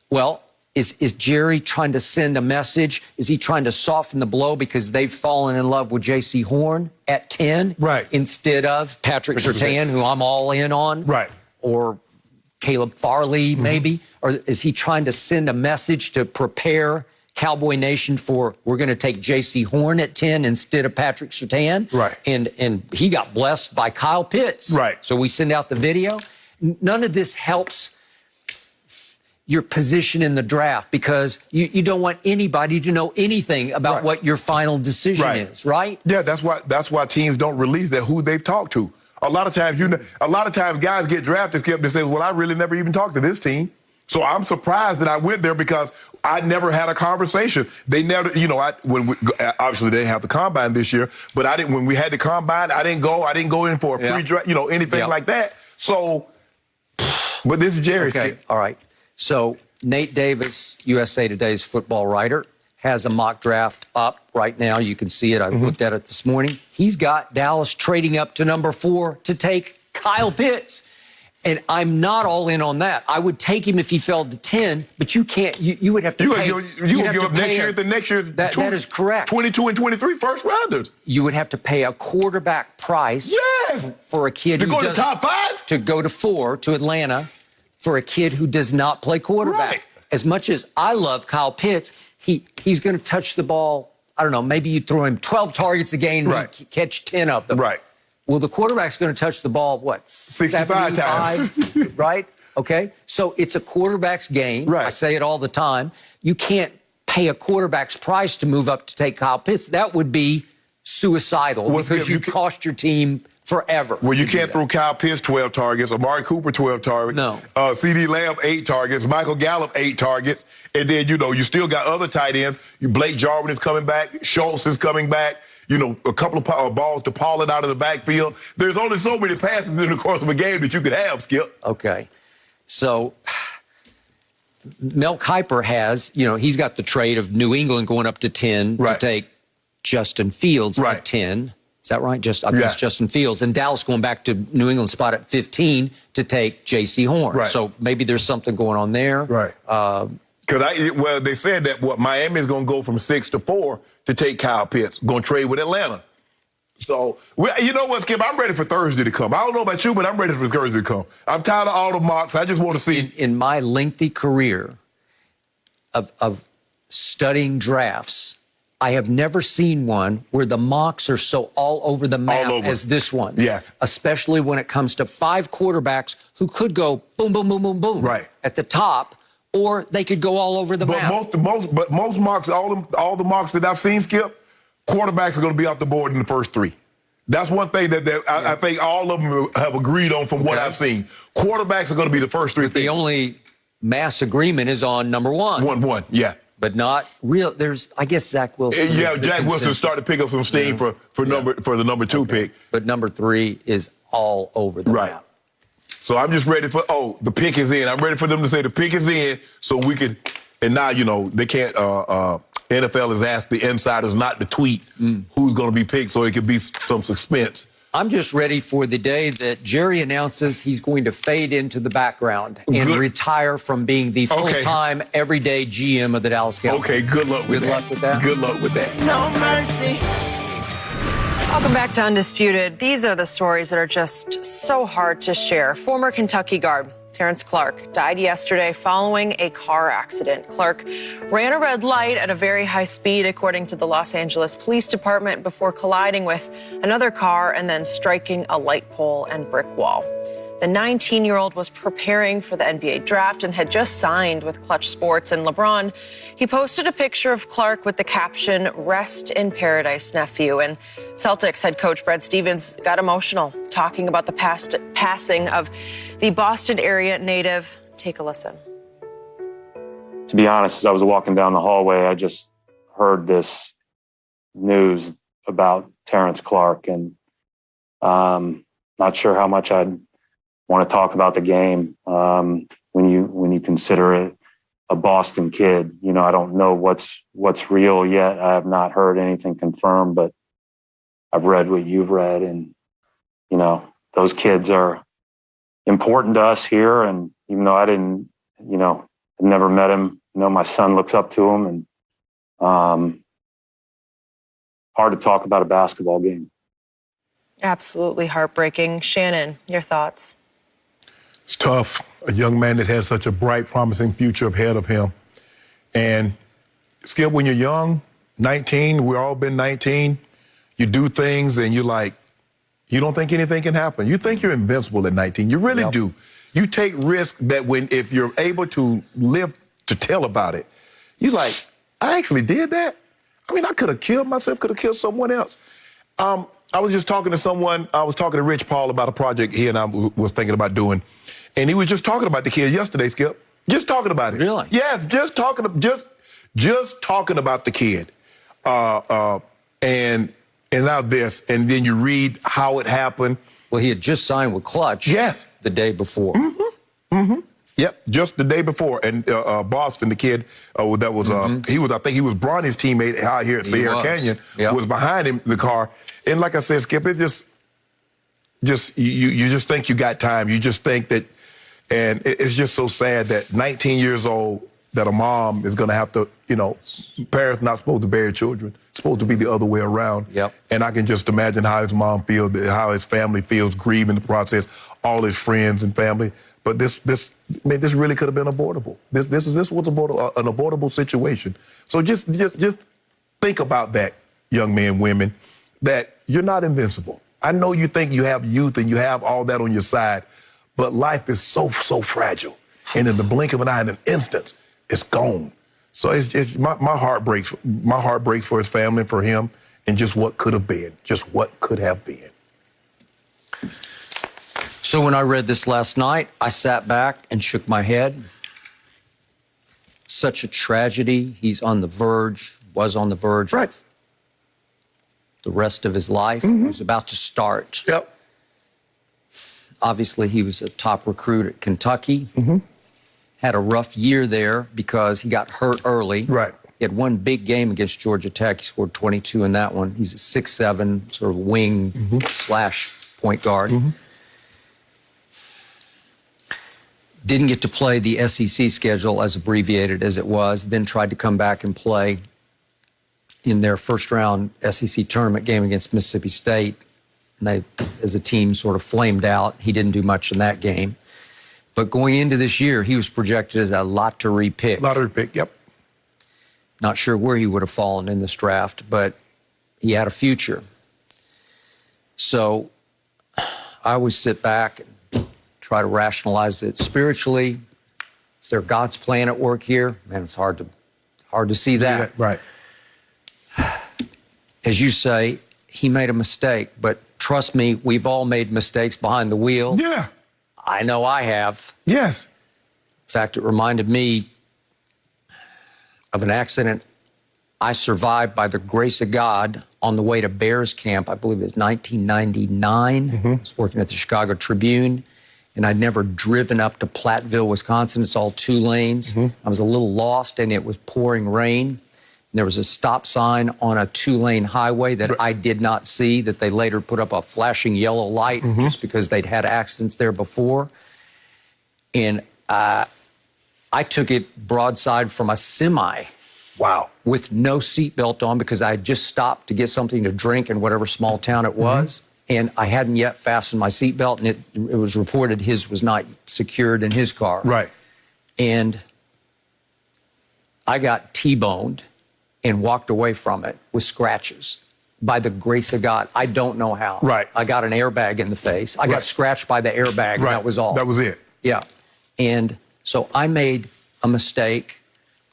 Well, is Jerry trying to send a message? Is he trying to soften the blow because they've fallen in love with J.C. Horn at 10 instead of Patrick Surtain, who I'm all in on? Or Caleb Farley, maybe? Or is he trying to send a message to prepare Cowboy Nation for, we're going to take J.C. Horn at 10 instead of Patrick Surtain? And he got blessed by Kyle Pitts. So we send out the video. None of this helps your position in the draft, because you don't want anybody to know anything about what your final decision is, right? Yeah, that's why teams don't release who they've talked to. A lot of times guys get drafted, Skip, and say, well, I really never even talked to this team. So I'm surprised that I went there, because I never had a conversation. They never, you know, obviously they didn't have the combine this year, but I didn't, when we had the combine, I didn't go in for a pre-draft, you know, anything like that. So, but this is Jerry's. Okay, all right. So Nate Davis, USA Today's football writer, has a mock draft up right now. You can see it. I looked at it this morning. He's got Dallas trading up to number 4 to take Kyle Pitts. And I'm not all in on that. I would take him if he fell to 10, but you can't. You would have to pay. You would give up next year. That is correct. 22 and 23 first rounders. You would have to pay a quarterback price. Yes. For a kid to go to top 5. To go to 4 to Atlanta for a kid who does not play quarterback. Right. As much as I love Kyle Pitts, he's going to touch the ball. I don't know. Maybe you throw him 12 targets a game and he catch 10 of them. Right. Well, the quarterback's going to touch the ball, what, 65 times. Right? Okay? So it's a quarterback's game. Right. I say it all the time. You can't pay a quarterback's price to move up to take Kyle Pitts. That would be suicidal because you cost your team forever. Well, you can't throw Kyle Pitts 12 targets, Amari Cooper 12 targets. No. CD Lamb 8 targets, Michael Gallup 8 targets. And then, you know, you still got other tight ends. Blake Jarwin is coming back. Schultz is coming back. You know, a couple of balls to Pollard out of the backfield. There's only so many passes in the course of a game that you could have, Skip. Okay. So Mel Kiper has, you know, he's got the trade of New England going up to 10 to take Justin Fields at 10. Is that right? I think it's Justin Fields. And Dallas going back to New England spot at 15 to take J.C. Horn. Right. So maybe there's something going on there. Right. Because they said that Miami is going to go from 6 to 4 to take Kyle Pitts, going to trade with Atlanta. So, you know what, Skip? I'm ready for Thursday to come. I don't know about you, but I'm ready for Thursday to come. I'm tired of all the mocks. I just want to see. In my lengthy career of studying drafts, I have never seen one where the mocks are so all over the map as this one. Yes. Especially when it comes to 5 quarterbacks who could go boom, boom, boom, boom, boom at the top, or they could go all over the map. Most mocks, all the mocks that I've seen, Skip, quarterbacks are going to be off the board in the first 3. That's one thing that I think all of them have agreed on from what I've seen. Quarterbacks are going to be the first 3 things. The only mass agreement is on number 1. 1-1, yeah. But not real. I guess Zach Wilson. Yeah, Jack Wilson started to pick up some steam for the number 2 pick. But number 3 is all over the map. So I'm just ready for, the pick is in. I'm ready for them to say the pick is in so we can, and now, you know, they can't, NFL has asked the insiders not to tweet who's going to be picked so it could be some suspense. I'm just ready for the day that Jerry announces he's going to fade into the background and retire from being the full-time, everyday GM of the Dallas Cowboys. Okay, good luck with that. Good luck with that. Good luck with that. No mercy. Welcome back to Undisputed. These are the stories that are just so hard to share. Former Kentucky guard Terrence Clarke died yesterday following a car accident. Clarke ran a red light at a very high speed, according to the Los Angeles Police Department, before colliding with another car and then striking a light pole and brick wall. The 19-year-old was preparing for the NBA draft and had just signed with Clutch Sports and LeBron. He posted a picture of Clarke with the caption, "Rest in paradise, nephew." And Celtics head coach Brad Stevens got emotional talking about the passing of the Boston area native. Take a listen. To be honest, as I was walking down the hallway, I just heard this news about Terrence Clarke, and not sure how much I'd want to talk about the game when you consider it a Boston kid. You know, I don't know what's real yet. I have not heard anything confirmed, but I've read what you've read, and you know, those kids are important to us here. And even though I didn't, you know, I've never met him, you know, my son looks up to him, and hard to talk about a basketball game. Absolutely heartbreaking. Shannon, your thoughts? It's tough. A young man that had such a bright, promising future ahead of him. And, Skip, when you're young, 19, we've all been 19, you do things and you're like, you don't think anything can happen. You think you're invincible at 19. You really do. You take risks that if you're able to live to tell about it, you're like, I actually did that? I mean, I could have killed myself, could have killed someone else. I was just talking to someone, I was talking to Rich Paul about a project he and I was thinking about doing. And he was just talking about the kid yesterday, Skip. Just talking about it. Really? Yes, just Just talking about the kid, and now this, and then you read how it happened. Well, he had just signed with Clutch. Yes. The day before. Yep, just the day before. And Boston, the kid that was, I think he was Bronny's teammate out here at Sierra Canyon, was behind him, the car. And like I said, Skip, it just you just think you got time. You just think that, and it's just so sad that 19 years old, that a mom is going to have to, parents not supposed to bury children. It's supposed to be the other way around. Yep. And I can just imagine how his mom feels, how his family feels, grieving the process, all his friends and family. But this really could have been abortable. This was an abortable situation. So just think about that, young men, women, that you're not invincible. I know you think you have youth and you have all that on your side, but life is so fragile. And in the blink of an eye, in an instant, it's gone. So it's my heart breaks. My heart breaks for his family and for him, and just what could have been. Just what could have been. So when I read this last night, I sat back and shook my head. Such a tragedy. He's on the verge, was on the verge of the rest of his life. He was about to start. Yep. Obviously, he was a top recruit at Kentucky. Had a rough year there because he got hurt early. Right. He had one big game against Georgia Tech. He scored 22 in that one. He's a 6'7", sort of wing slash point guard. Didn't get to play the SEC schedule, as abbreviated as it was, then tried to come back and play in their first-round SEC tournament game against Mississippi State. And they, as a team, sort of flamed out. He didn't do much in that game. But going into this year, he was projected as a lottery pick. Lottery pick, yep. Not sure where he would have fallen in this draft, but he had a future. So I always sit back and try to rationalize it spiritually. Is there God's plan at work here? Man, it's hard to see that. Yeah, right. As you say, he made a mistake, but trust me, we've all made mistakes behind the wheel. Yeah. I know I have. Yes. In fact, it reminded me of an accident I survived by the grace of God on the way to Bears camp. I believe it was 1999. I was working at the Chicago Tribune, and I'd never driven up to Platteville, Wisconsin. It's all 2 lanes. I was a little lost, and it was pouring rain. And there was a stop sign on a 2-lane highway that I did not see, that they later put up a flashing yellow light just because they'd had accidents there before. And I took it broadside from a semi. Wow. With no seatbelt on because I had just stopped to get something to drink in whatever small town it was. And I hadn't yet fastened my seatbelt, and it was reported his was not secured in his car. Right. And I got T-boned and walked away from it with scratches. By the grace of God, I don't know how. Right. I got an airbag in the face. I got scratched by the airbag, and that was all. That was it. Yeah. And so I made a mistake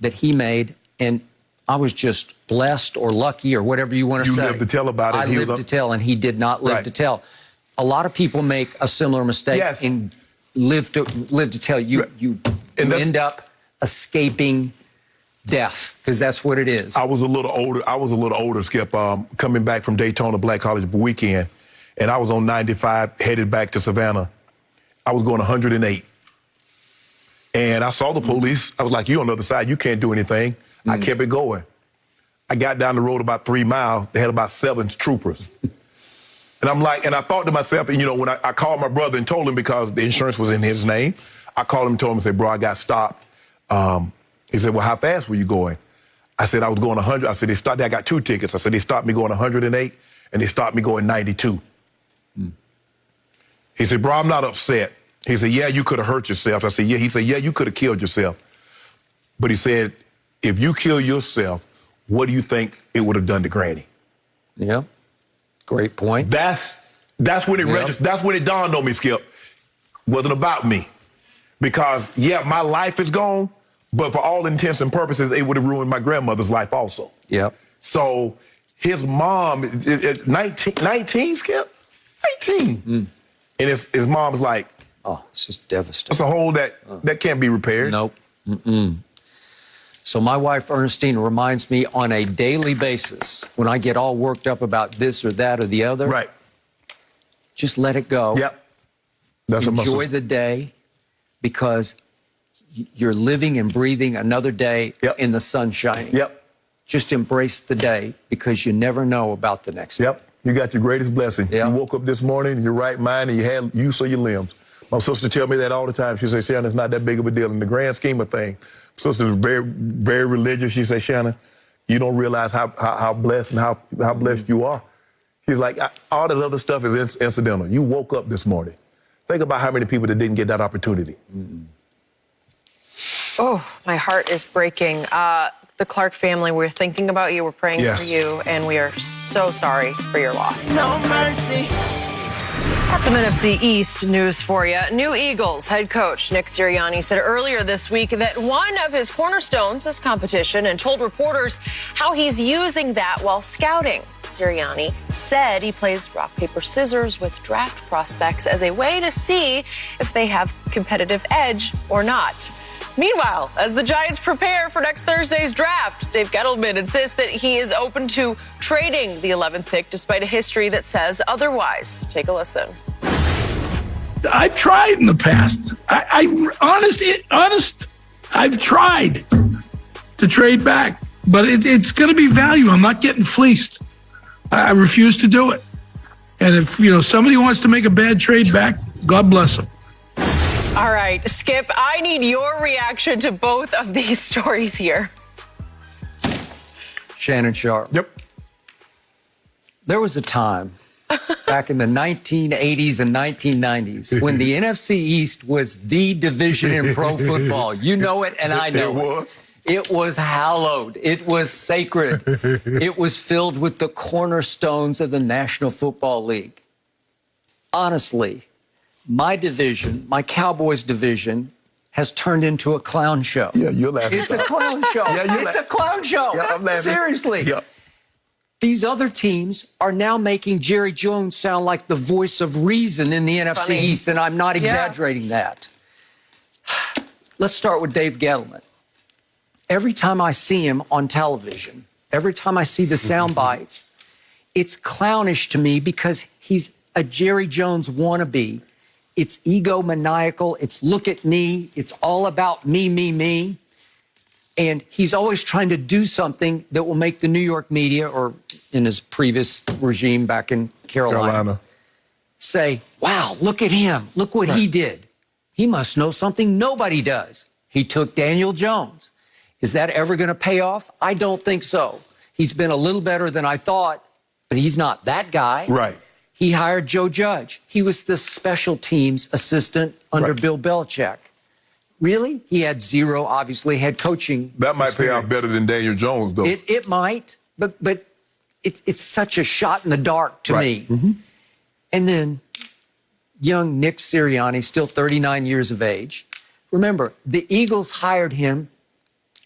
that he made, and I was just blessed or lucky or whatever you want to say. You lived to tell about it. I lived to tell, and he did not live to tell. A lot of people make a similar mistake and live to tell. You end up escaping death, because that's what it is. I was a little older, Skip, coming back from Daytona Black College weekend, and I was on 95 headed back to Savannah. I was going 108. And I saw the police. I was like, you on the other side, you can't do anything. I kept it going. I got down the road about 3 miles. They had about 7 troopers. And I'm like, and I thought to myself, and when I called my brother and told him, because the insurance was in his name, I called him and told him, I said, bro, I got stopped. He said, well, how fast were you going? I said, I was going 100. I said, I got 2 tickets. I said, they stopped me going 108, and they stopped me going 92. He said, bro, I'm not upset. He said, yeah, you could have hurt yourself. I said, yeah. He said, yeah, you could have killed yourself. But he said, if you kill yourself, what do you think it would have done to Granny? Yeah, great point. That's when it registered. That's when it dawned on me, Skip. It wasn't about me. Because, yeah, my life is gone, but for all intents and purposes, it would have ruined my grandmother's life also. Yep. So his mom, 19, Skip? 19. And his mom's like, oh, it's just devastating. That's a hole that can't be repaired. Nope. So my wife, Ernestine, reminds me on a daily basis when I get all worked up about this or that or the other. Right. Just let it go. Yep. That's Enjoy the day because you're living and breathing another day in the sunshine. Yep. Just embrace the day because you never know about the next day. Yep. You got your greatest blessing. Yep. You woke up this morning in your right mind and you had use of your limbs. My sister tell me that all the time. She says, Shannon, it's not that big of a deal in the grand scheme of things. My sister's very, very religious. She says, Shannon, you don't realize how blessed and how blessed you are. She's like, all that other stuff is incidental. You woke up this morning. Think about how many people that didn't get that opportunity. Oh, my heart is breaking. The Clarke family, we're thinking about you. We're praying for you, and we are so sorry for your loss. No mercy. Got some NFC East news for you. New Eagles head coach Nick Sirianni said earlier this week that one of his cornerstones is competition and told reporters how he's using that while scouting. Sirianni said he plays rock, paper, scissors with draft prospects as a way to see if they have competitive edge or not. Meanwhile, as the Giants prepare for next Thursday's draft, Dave Gettleman insists that he is open to trading the 11th pick despite a history that says otherwise. Take a listen. I've tried in the past. Honest, I've tried to trade back, but it's going to be value. I'm not getting fleeced. I refuse to do it. And if, somebody wants to make a bad trade back, God bless them. All right, Skip, I need your reaction to both of these stories here. Shannon Sharpe. Yep. There was a time back in the 1980s and 1990s when the NFC East was the division in pro football. You know it, and I know it. It was hallowed. It was sacred. It was filled with the cornerstones of the National Football League. Honestly, my division, my Cowboys division, has turned into a clown show. Yeah, you're laughing. It's a clown show. It's a clown show. Yeah, I'm laughing. Seriously. Yeah. These other teams are now making Jerry Jones sound like the voice of reason in the NFC East, and I'm not exaggerating that. Let's start with Dave Gettleman. Every time I see him on television, every time I see the sound bites, it's clownish to me because he's a Jerry Jones wannabe. It's egomaniacal. It's look at me. It's all about me, me, me. And he's always trying to do something that will make the New York media, or in his previous regime back in Carolina, say, wow, look at him. Look what he did. He must know something nobody does. He took Daniel Jones. Is that ever going to pay off? I don't think so. He's been a little better than I thought, but he's not that guy. Right. He hired Joe Judge. He was the special teams assistant under Bill Belichick. Really? He had zero, obviously, head coaching. That might pay off better than Daniel Jones, though. It might, but it's such a shot in the dark to me. Mm-hmm. And then young Nick Sirianni, still 39 years of age. Remember, the Eagles hired him.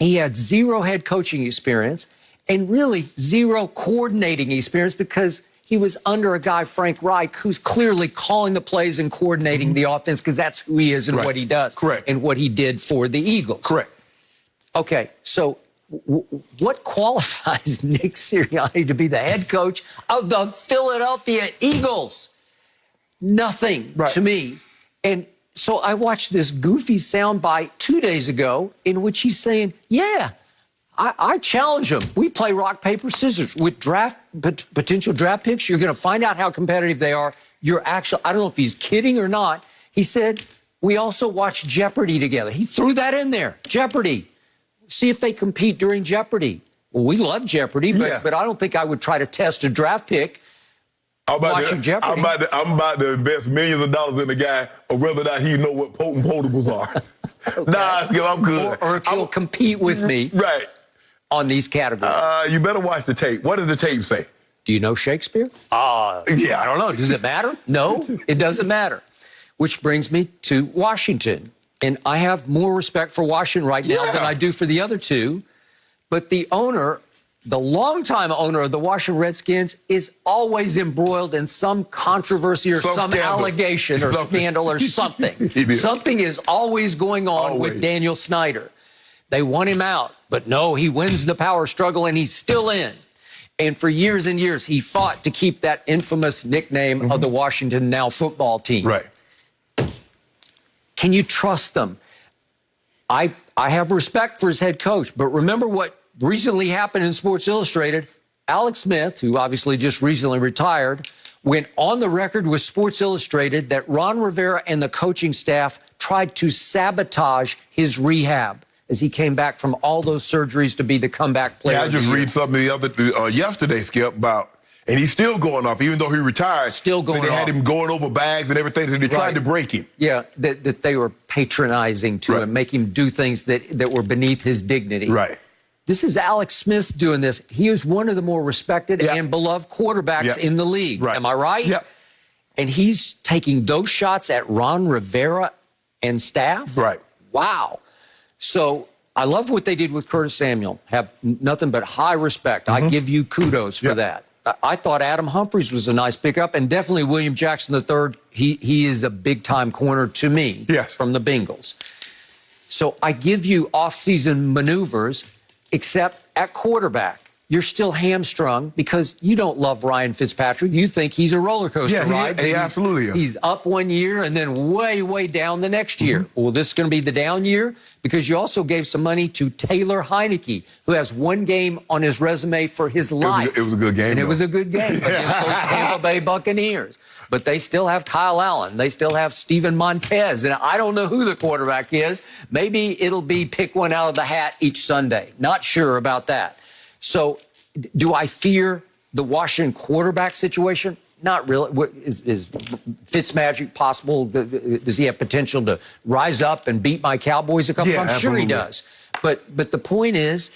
He had zero head coaching experience and really zero coordinating experience because he was under a guy, Frank Reich, who's clearly calling the plays and coordinating the offense because that's who he is and what he does. Correct. And what he did for the Eagles. Correct. Okay, so what qualifies Nick Sirianni to be the head coach of the Philadelphia Eagles? Nothing to me. And so I watched this goofy soundbite 2 days ago in which he's saying, yeah, I challenge them. We play rock, paper, scissors. With potential draft picks, you're going to find out how competitive they are. You're actually, I don't know if he's kidding or not. He said, we also watch Jeopardy together. He threw that in there. Jeopardy. See if they compete during Jeopardy. Well, we love Jeopardy, but I don't think I would try to test a draft pick watching Jeopardy. I'm about to invest millions of dollars in the guy, or whether or not he know what potent potables are. Okay. Nah, I'm good. Or if he'll compete with me. Right. On these categories. You better watch the tape. What does the tape say? Do you know Shakespeare? I don't know. Does it matter? No, it doesn't matter. Which brings me to Washington. And I have more respect for Washington right now than I do for the other two. But the owner, the longtime owner of the Washington Redskins, is always embroiled in some controversy or some allegation or scandal or something. Something is always going on with Daniel Snyder. They want him out. But no, he wins the power struggle, and he's still in. And for years and years, he fought to keep that infamous nickname of the Washington now football team. Right. Can you trust them? I have respect for his head coach, but remember what recently happened in Sports Illustrated. Alex Smith, who obviously just recently retired, went on the record with Sports Illustrated that Ron Rivera and the coaching staff tried to sabotage his rehab as he came back from all those surgeries to be the comeback player. Yeah, I just read something yesterday, Skip, about, and he's still going off, even though he retired. Still going off. So they had him going over bags and everything, so they tried to break him. Yeah, that they were patronizing to him, make him do things that were beneath his dignity. Right. This is Alex Smith doing this. He is one of the more respected and beloved quarterbacks in the league. Right. Am I right? Yeah. And he's taking those shots at Ron Rivera and staff? Right. Wow. So I love what they did with Curtis Samuel. Have nothing but high respect. I give you kudos for that. I thought Adam Humphries was a nice pickup, and definitely William Jackson III. He is a big-time corner to me from the Bengals. So I give you off-season maneuvers, except at quarterback. You're still hamstrung because you don't love Ryan Fitzpatrick. You think he's a roller coaster ride. He absolutely is. He's up one year and then way, way down the next year. Well, this is going to be the down year because you also gave some money to Taylor Heineke, who has one game on his resume for his life. It was a good game. And it was a good game against those Tampa Bay Buccaneers. But they still have Kyle Allen. They still have Steven Montez. And I don't know who the quarterback is. Maybe it'll be pick one out of the hat each Sunday. Not sure about that. So do I fear the Washington quarterback situation? Not really. Is Fitzmagic possible? Does he have potential to rise up and beat my Cowboys a couple times? I'm sure he does. But the point is,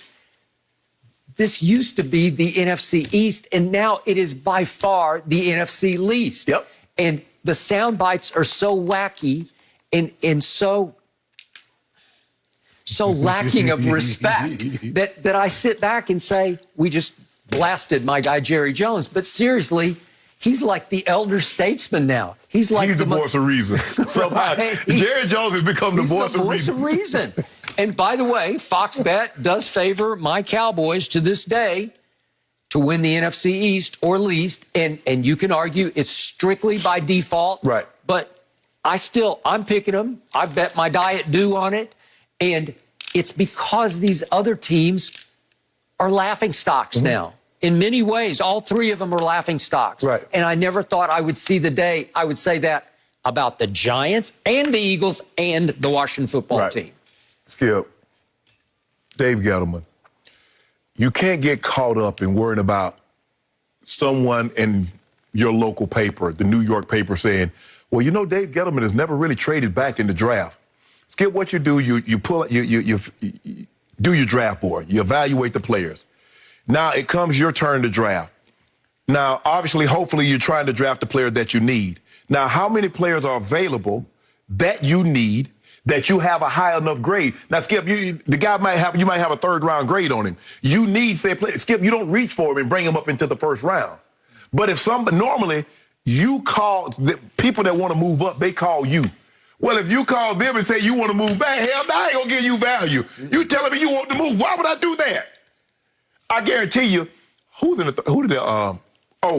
this used to be the NFC East, and now it is by far the NFC least. Yep. And the sound bites are so wacky and so lacking of respect that I sit back and say, we just blasted my guy Jerry Jones. But seriously, he's like the elder statesman now. He's like the voice of reason. Jerry Jones has become the voice of reason. And by the way, Fox Bet does favor my Cowboys to this day to win the NFC East or least. And you can argue it's strictly by default. Right. But I'm picking them. I bet my diet due on it. And it's because these other teams are laughing stocks now. In many ways, all three of them are laughing stocks. Right. And I never thought I would see the day I would say that about the Giants and the Eagles and the Washington football team. Skip, Dave Gettleman, you can't get caught up in worrying about someone in your local paper, the New York paper, saying, well, you know, Dave Gettleman has never really traded back in the draft. Skip, what you do, you do your draft board. You evaluate the players. Now it comes your turn to draft. Now, obviously, hopefully, you're trying to draft the player that you need. Now, how many players are available that you need, that you have a high enough grade? Now, Skip, you might have a third-round grade on him. You need, Skip, you don't reach for him and bring him up into the first round. But normally, you call the people that want to move up, they call you. Well, if you call them and say you want to move back, hell, I ain't going to give you value. You telling me you want to move. Why would I do that? I guarantee you,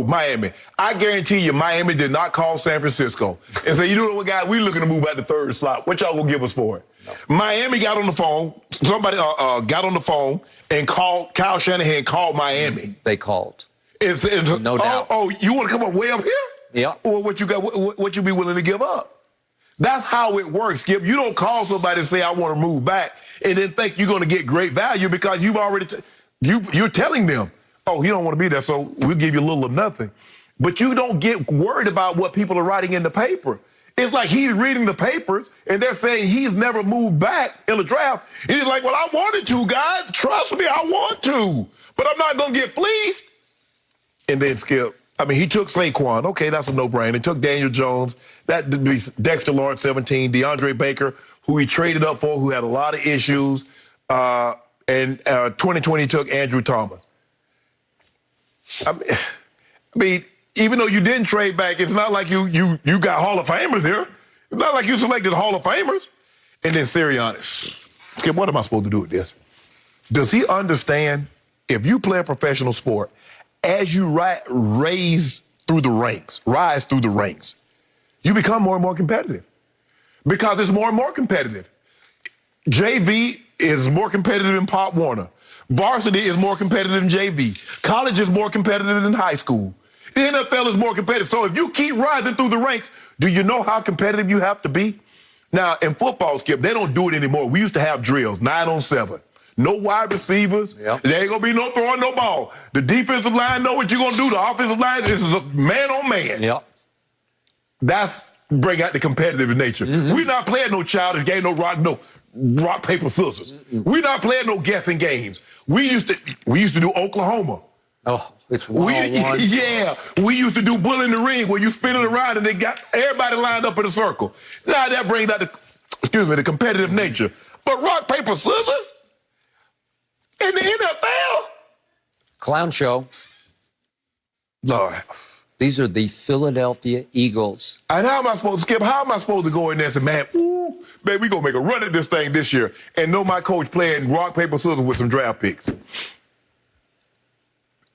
Miami. I guarantee you Miami did not call San Francisco and say, you know what, guys, we're looking to move at the third slot. What y'all going to give us for it? No. Miami got on the phone. Somebody got on the phone and called, Kyle Shanahan called Miami. They called. No doubt. Oh, you want to come up way up here? Yeah. Or what you be willing to give up? That's how it works, Skip. You don't call somebody and say, I want to move back, and then think you're going to get great value because you've already, you're telling them, oh, he don't want to be there, so we'll give you a little of nothing. But you don't get worried about what people are writing in the paper. It's like he's reading the papers, and they're saying he's never moved back in the draft. And he's like, well, I wanted to, guys. Trust me, I want to. But I'm not going to get fleeced. And then, Skip, he took Saquon. Okay, that's a no-brainer. He took Daniel Jones. That would be Dexter Lawrence, 17. DeAndre Baker, who he traded up for, who had a lot of issues. And 2020 took Andrew Thomas. Even though you didn't trade back, it's not like you got Hall of Famers here. It's not like you selected Hall of Famers. And then Sirianni. Skip, what am I supposed to do with this? Does he understand if you play a professional sport, as you rise through the ranks, you become more and more competitive because it's more and more competitive. JV is more competitive than Pop Warner. Varsity is more competitive than JV. College is more competitive than high school. The NFL is more competitive. So if you keep rising through the ranks, do you know how competitive you have to be? Now, in football, Skip, they don't do it anymore. We used to have drills, 9-on-7. No wide receivers. Yep. There ain't going to be no throwing no ball. The defensive line know what you're going to do. The offensive line, this is a man-on-man. Yep. That's bring out the competitive nature. Mm-hmm. We're not playing no childish game, no rock, paper, scissors. Mm-hmm. We're not playing no guessing games. We used to do Oklahoma. Oh, it's one-on-one. Yeah, we used to do Bull in the Ring where you spin it around and they got everybody lined up in a circle. Now that brings out the competitive nature. But rock, paper, scissors in the NFL? Clown show. Lord. These are the Philadelphia Eagles. And how am I supposed to, Skip, how am I supposed to go in there and say, man, ooh, man, we going to make a run at this thing this year and know my coach playing rock, paper, scissors with some draft picks?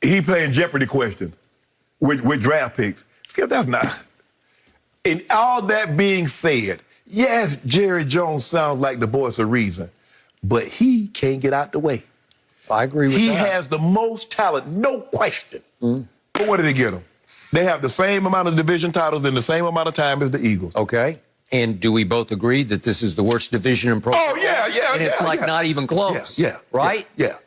He playing Jeopardy questions with draft picks. Skip, that's not. And all that being said, yes, Jerry Jones sounds like the voice of reason, but he can't get out the way. I agree with that. He has the most talent, no question. Mm. But what did they get him? They have the same amount of division titles in the same amount of time as the Eagles. Okay. And do we both agree that this is the worst division in pro football? Oh, yeah. And it's not even close. Yeah. Right? Yeah.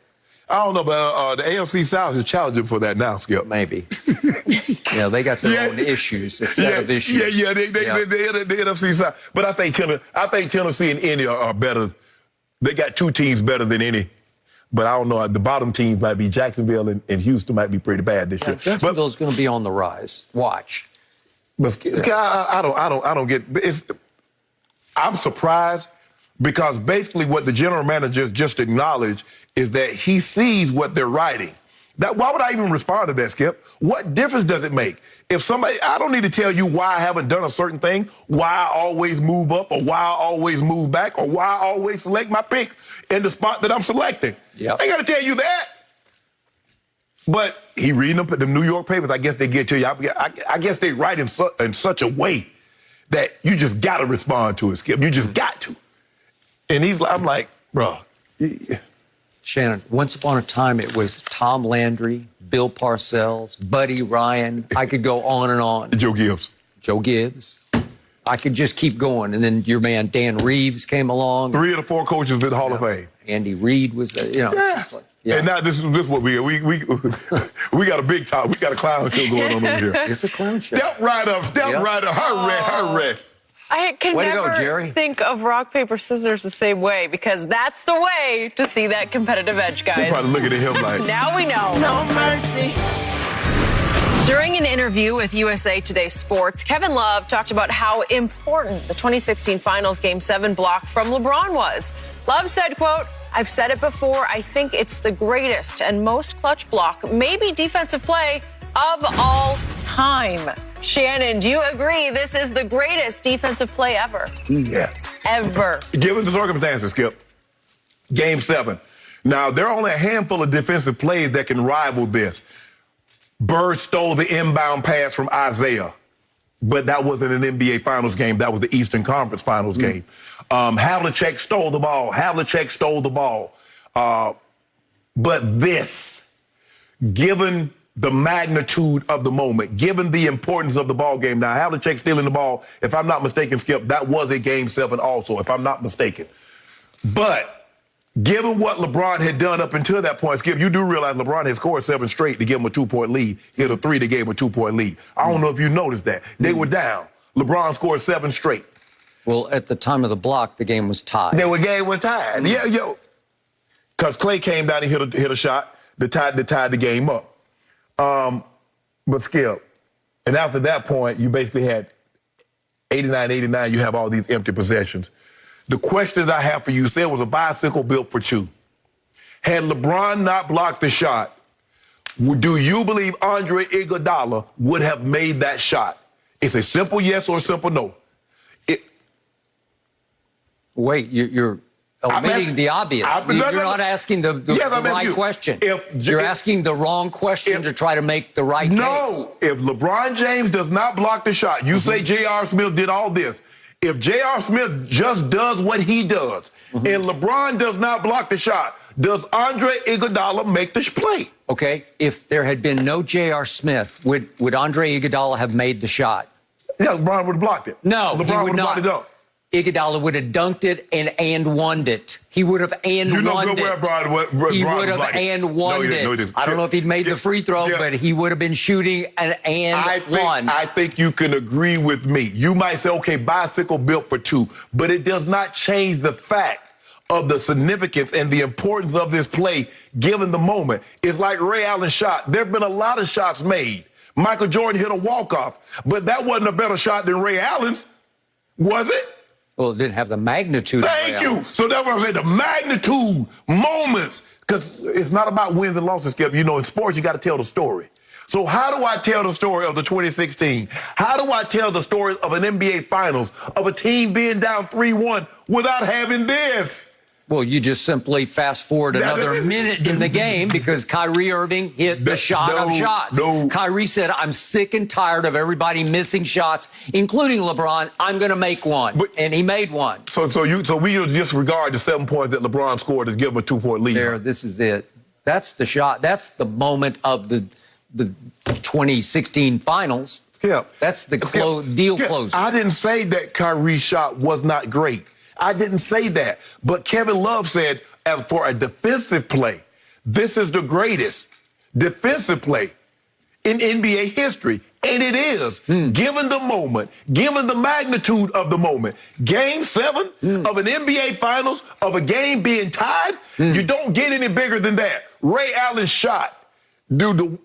I don't know, but the AFC South is challenging for that now, Skip. Maybe. They got their own issues, a set of issues. Yeah, the NFC South. But I think Tennessee and Indy are better. They got two teams better than any. But I don't know. The bottom teams might be Jacksonville and Houston might be pretty bad this year. Jacksonville's going to be on the rise. Watch. But I don't get. I'm surprised because basically what the general manager just acknowledged is that he sees what they're writing. Why would I even respond to that, Skip? What difference does it make? If somebody, I don't need to tell you why I haven't done a certain thing, why I always move up or why I always move back or why I always select my picks in the spot that I'm selecting. Yep. I ain't got to tell you that. But he reading them, the New York papers, I guess they get to you. I guess they write in such a way that you just got to respond to it, Skip. You just got to. And I'm like, bro. Shannon, once upon a time, it was Tom Landry, Bill Parcells, Buddy Ryan. I could go on and on. Joe Gibbs. I could just keep going. And then your man, Dan Reeves, came along. 3 of the 4 coaches in the Hall of Fame. Andy Reid was, Yes. Yeah. And now this is what we got a big talk. We got a clown show going on over here. It's a clown show. Step right up. Hurry. I can never think of rock, paper, scissors the same way because that's the way to see that competitive edge, guys. They're probably looking at him like, now we know. No mercy. During an interview with USA Today Sports, Kevin Love talked about how important the 2016 Finals Game 7 block from LeBron was. Love said, quote, "I've said it before, I think it's the greatest and most clutch block, maybe defensive play of all time." Shannon, do you agree this is the greatest defensive play ever? Yeah. Ever. Given the circumstances, Skip, Game 7. Now, there are only a handful of defensive plays that can rival this. Bird stole the inbound pass from Isaiah, but that wasn't an NBA Finals game. That was the Eastern Conference Finals game. Havlicek stole the ball. But this, given the magnitude of the moment, given the importance of the ball game. Now, Havlicek stealing the ball, if I'm not mistaken, Skip, that was a Game 7 also, if I'm not mistaken. But given what LeBron had done up until that point, Skip, you do realize LeBron had scored 7 straight to give him a 2-point lead. He had a 3 to give him a 2-point lead. I don't know if you noticed that. They were down. LeBron scored 7 straight. Well, at the time of the block, the game was tied. The game was tied. Yeah. Because Clay came down and hit a shot that tied the game up. But Skip, and after that point, you basically had 89, you have all these empty possessions. The question I have for you, say it was a bicycle built for 2. Had LeBron not blocked the shot, do you believe Andre Iguodala would have made that shot? It's a simple yes or a simple no. Wait, you're Omitting the obvious. You're not asking the right question. You're asking the wrong question to try to make the right case. No, if LeBron James does not block the shot, you say J.R. Smith did all this. If J.R. Smith just does what he does, and LeBron does not block the shot, does Andre Iguodala make the play? Okay, if there had been no J.R. Smith, would Andre Iguodala have made the shot? Yeah, LeBron would have blocked it. No, LeBron would have blocked it up. Iguodala would have dunked it and won it. He would have won it. He would have won it. I don't know if he'd made the free throw, but he would have been shooting won. I think you can agree with me. You might say, okay, bicycle built for two, but it does not change the fact of the significance and the importance of this play given the moment. It's like Ray Allen's shot. There have been a lot of shots made. Michael Jordan hit a walk-off, but that wasn't a better shot than Ray Allen's, was it? Well, it didn't have the magnitude. Thank you. So that's what I'm saying, the magnitude, moments, because it's not about wins and losses, Skip. You know, in sports, you got to tell the story. So how do I tell the story of the 2016? How do I tell the story of an NBA Finals, of a team being down 3-1 without having this? Well, you just simply fast forward another minute in the game because Kyrie Irving hit the shot of shots. Kyrie said, I'm sick and tired of everybody missing shots, including LeBron. I'm going to make one. And he made one. So we disregard the 7 points that LeBron scored to give him a 2-point lead. This is it. That's the shot. That's the moment of the 2016 Finals. That's the deal closer. I didn't say that Kyrie's shot was not great. I didn't say that. But Kevin Love said, as for a defensive play, this is the greatest defensive play in NBA history. And it is, given the moment, given the magnitude of the moment. Game 7 of an NBA Finals, of a game being tied, you don't get any bigger than that. Ray Allen's shot, dude,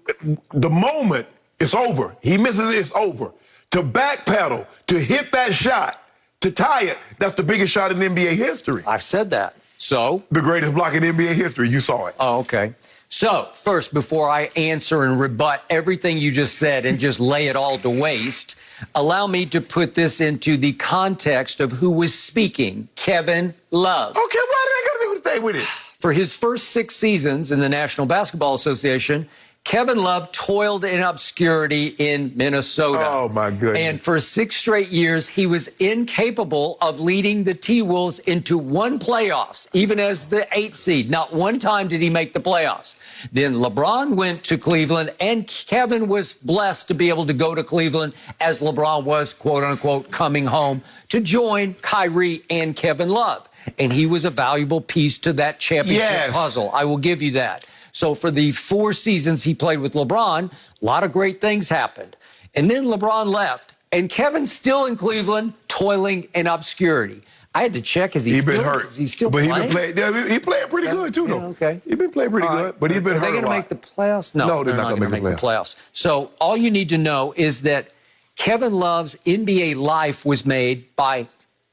the moment, it's over. He misses it, it's over. To backpedal, to hit that shot, to tie it, that's the biggest shot in NBA history. I've said that. So? The greatest block in NBA history. You saw it. Oh, okay. So, first, before I answer and rebut everything you just said and just lay it all to waste, allow me to put this into the context of who was speaking, Kevin Love. Okay, why did I got to be with the thing with it? For his first 6 seasons in the National Basketball Association, Kevin Love toiled in obscurity in Minnesota. Oh, my goodness. And for 6 straight years, he was incapable of leading the T-Wolves into one playoffs, even as the 8th seed. Not one time did he make the playoffs. Then LeBron went to Cleveland, and Kevin was blessed to be able to go to Cleveland as LeBron was, quote-unquote, coming home to join Kyrie and Kevin Love. And he was a valuable piece to that championship puzzle. I will give you that. So for the 4 seasons he played with LeBron, a lot of great things happened. And then LeBron left, and Kevin's still in Cleveland, toiling in obscurity. I had to check. He's been hurt. Is he still playing? He playing pretty good, too, though. Okay. He's been playing pretty good, but he's been hurt a lot. Are they going to make the playoffs? No, they're not going to make the playoffs. So all you need to know is that Kevin Love's NBA life was made by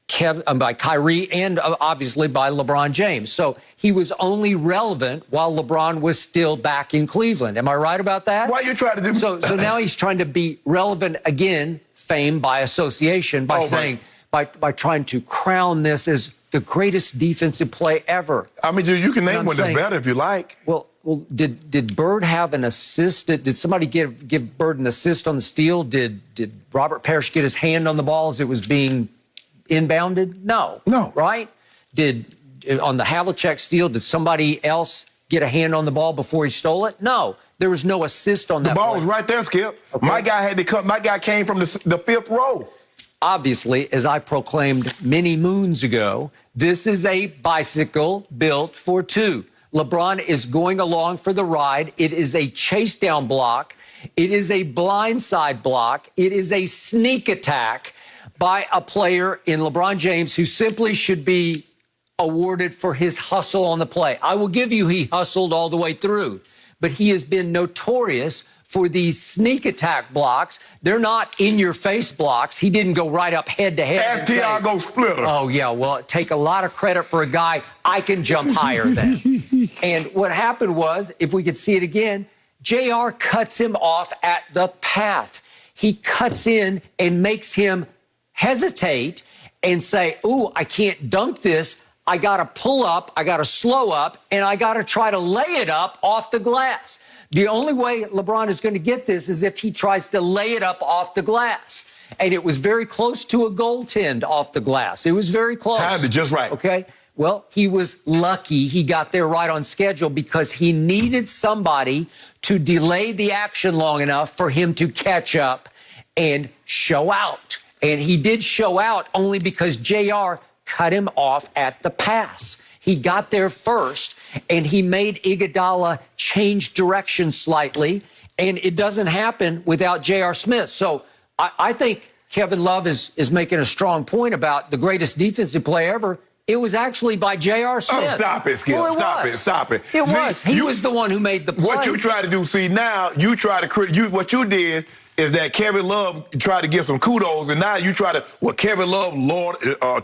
Kyrie and obviously by LeBron James. So he was only relevant while LeBron was still back in Cleveland. Am I right about that? Why are you trying to do so now he's trying to be relevant again, fame by association, by saying, by trying to crown this as the greatest defensive play ever. I mean, you can name one that's better if you like. Well, did Bird have an assist? Did somebody give Bird an assist on the steal? Did Robert Parrish get his hand on the ball as it was being inbounded? No. Right? On the Havlicek steal, did somebody else get a hand on the ball before he stole it? No. There was no assist on that play. The ball play. was right there, Skip. Okay. My guy had to cut. My guy came from the 5th row. Obviously, as I proclaimed many moons ago, this is a bicycle built for 2. LeBron is going along for the ride. It is a chase down block. It is a blindside block. It is a sneak attack by a player in LeBron James who simply should be awarded for his hustle on the play. I will give you he hustled all the way through, but he has been notorious for these sneak attack blocks. They're not in-your-face blocks. He didn't go right up head-to-head. Ask Tiago Splitter. Oh, yeah, well, take a lot of credit for a guy I can jump higher than. And what happened was, if we could see it again, JR cuts him off at the path. He cuts in and makes him hesitate and say, ooh, I can't dunk this. I got to pull up, I got to slow up, and I got to try to lay it up off the glass. The only way LeBron is going to get this is if he tries to lay it up off the glass. And it was very close to a goaltend off the glass. It was very close. Timed it just right. Okay. Well, he was lucky he got there right on schedule because he needed somebody to delay the action long enough for him to catch up and show out. And he did show out only because JR cut him off at the pass. He got there first, and he made Iguodala change direction slightly, and it doesn't happen without J.R. Smith. So I think Kevin Love is making a strong point about the greatest defensive play ever. It was actually by J.R. Smith. Oh, stop it, Skip. Well, Stop it. It was. He was the one who made the play. What you try to do, now you try to what you did is that Kevin Love tried to give some kudos, and now you try to, Kevin Love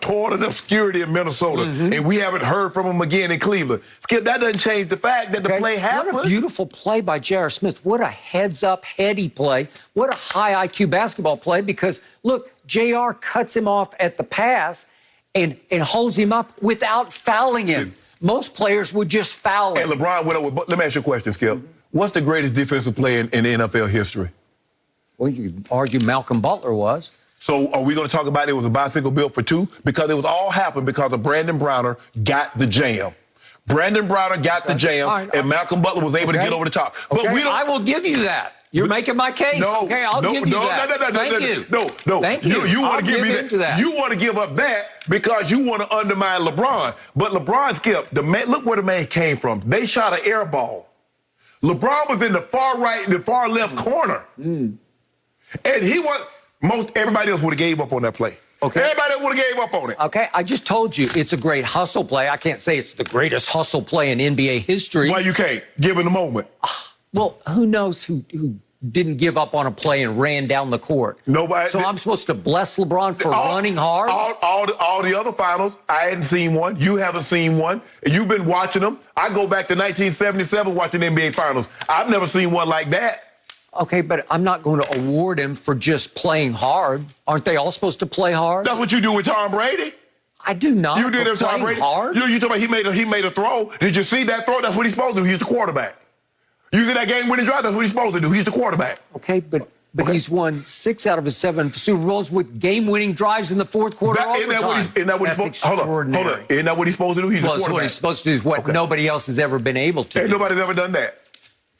tore the obscurity in Minnesota, and we haven't heard from him again in Cleveland. Skip, that doesn't change the fact that the play happened. What a beautiful play by J.R. Smith. What a heads-up, heady play. What a high IQ basketball play because, look, J.R. cuts him off at the pass and holds him up without fouling him. Most players would just foul him. And LeBron went up with, let me ask you a question, Skip. What's the greatest defensive play in the NFL history? Well, you could argue Malcolm Butler was. So are we going to talk about it was a bicycle built for two? Because it was all happened because of Brandon Browner got the jam. Brandon Browner got the jam, and Malcolm Butler was able to get over the top. But we don't. I will give you that. You're making my case. No, okay, I'll give you that. Thank you. No. Thank you. You want to give me that. You want to give up that because you want to undermine LeBron. But LeBron, Skip, look where the man came from. They shot an air ball. LeBron was in the far right and the far left corner. And everybody else would have gave up on that play. Okay. Everybody else would have gave up on it. Okay, I just told you it's a great hustle play. I can't say it's the greatest hustle play in NBA history. Why you can't? Given the moment. Well, who knows who didn't give up on a play and ran down the court? Nobody. So I'm supposed to bless LeBron for running hard? All the other finals, I hadn't seen one. You haven't seen one. You've been watching them. I go back to 1977 watching NBA finals. I've never seen one like that. Okay, but I'm not going to award him for just playing hard. Aren't they all supposed to play hard? That's what you do with Tom Brady. I do not. You did it with Tom Brady. Hard? You talking about he made a throw. Did you see that throw? That's what he's supposed to do. He's the quarterback. You see that game-winning drive? That's what he's supposed to do. He's the quarterback. Okay, but he's won 6 out of his 7 Super Bowls with game-winning drives in the fourth quarter. Isn't that what he's supposed to do? Hold on. Isn't that what he's supposed to do? He's the quarterback. What he's supposed to do is what nobody else has ever been able to. Ain't nobody's ever done that.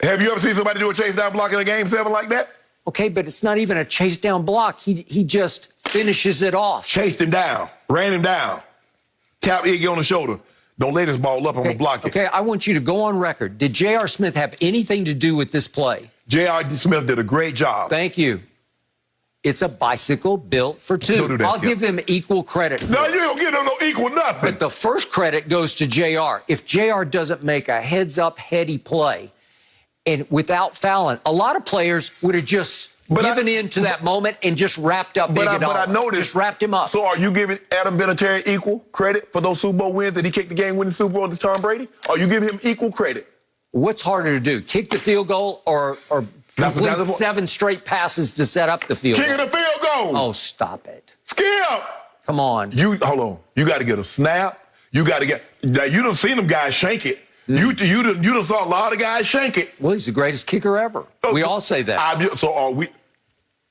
Have you ever seen somebody do a chase down block in a game 7 like that? Okay, but it's not even a chase down block. He just finishes it off. Chased him down, ran him down, tapped Iggy on the shoulder. Don't lay this ball up, I'm gonna block it. Okay, I want you to go on record. Did J.R. Smith have anything to do with this play? J.R. Smith did a great job. Thank you. It's a bicycle built for two. Don't do that, I'll give him equal credit. No, you don't give him no equal nothing. But the first credit goes to J.R. If J.R. doesn't make a heads-up, heady play, and without fouling, a lot of players would have just given in to that moment and just wrapped up Iguodala. But I noticed. Just wrapped him up. So are you giving Adam Vinatieri equal credit for those Super Bowl wins that he kicked the game-winning Super Bowl to Tom Brady? Are you giving him equal credit? What's harder to do, kick the field goal or complete 7 straight passes to set up the field goal? Kicking the field goal. Oh, stop it. Skip. Come on. Hold on. You got to get a snap. You got to get. Now, you done seen them guys shank it. You done saw a lot of guys shank it. Well, he's the greatest kicker ever. We all say that.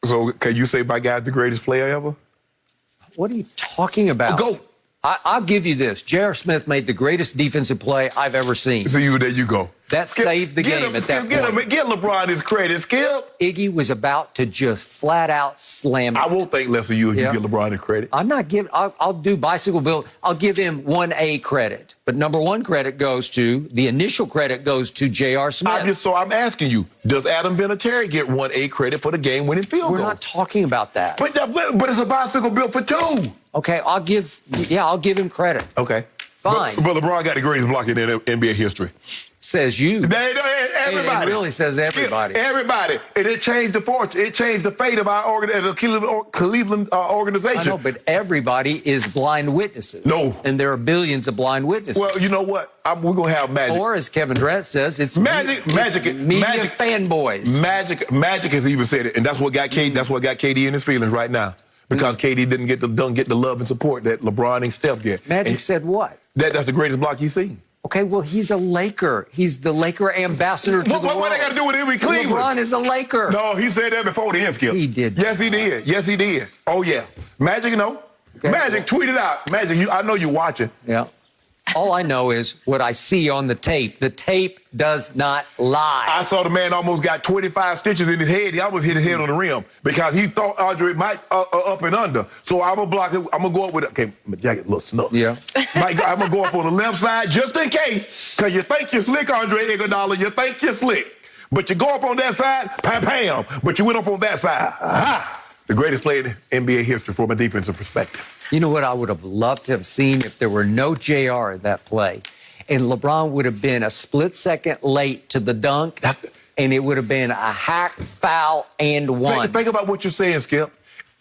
So can you say my guy's the greatest player ever? What are you talking about? Go. I'll give you this. J.R. Smith made the greatest defensive play I've ever seen. So there you go. That saved the game at that point. Get LeBron his credit, Skip. Iggy was about to just flat out slam it. I won't think less of you if you give LeBron his credit. I'm not giving. I'll do bicycle build. I'll give him 1A credit. But number 1 credit goes to, the initial credit goes to J.R. Smith. I'm asking you, does Adam Vinatieri get 1A credit for the game-winning field goal? We're not talking about that. But it's a bicycle built for 2. Okay, I'll give him credit. Okay. Fine. But LeBron got the greatest block in NBA history. Says you. Everybody. It really says everybody. Everybody. And it changed the fortune. It changed the fate of our Cleveland organization. I know, but everybody is blind witnesses. No. And there are billions of blind witnesses. Well, you know what? We're going to have magic. Or, as Kevin Durant says, it's magic. Media fanboys. Magic has even said it. And that's what got KD in his feelings right now. Because KD didn't get the love and support that LeBron and Steph get. Magic said what? That's the greatest block you've seen. Okay, well, he's a Laker. He's the Laker ambassador to the world. What they got to do with him in Cleveland? LeBron is a Laker. No, he said that before the end, Skip. He did. Yes, he did. Yes, he did. Oh, yeah. Magic, no. Okay. Magic, tweet it out. Magic, I know you're watching. Yeah. All I know is what I see on the tape. The tape does not lie. I saw the man almost got 25 stitches in his head. He almost hit his head on the rim because he thought Andre might up and under. So I'm going to block it. I'm going to go up with it. Okay, my jacket a little snug. Yeah. I'm going to go up on the left side just in case, because you think you're slick, Andre Iguodala. You think you're slick. But you go up on that side, pam. But you went up on that side. Aha! The greatest player in NBA history from a defensive perspective. You know what I would have loved to have seen if there were no JR in that play, and LeBron would have been a split second late to the dunk, and it would have been a hack, foul, and one. Think about what you're saying, Skip.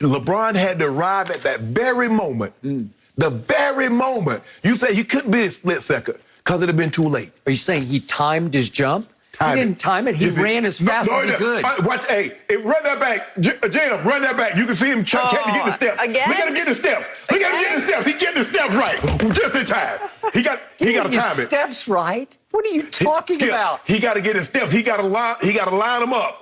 LeBron had to arrive at that very moment. The very moment. You say he couldn't be a split second because it had been too late. Are you saying he timed his jump? He didn't time it. He ran as fast as he could. Watch, run that back. Jam, run that back. You can see him trying to get the steps. Again? Look at him get the steps. Look at him get the steps. He get the steps right. Just in time. He got to time it. Steps right? What are you talking about? He got to get his steps. He got to line them up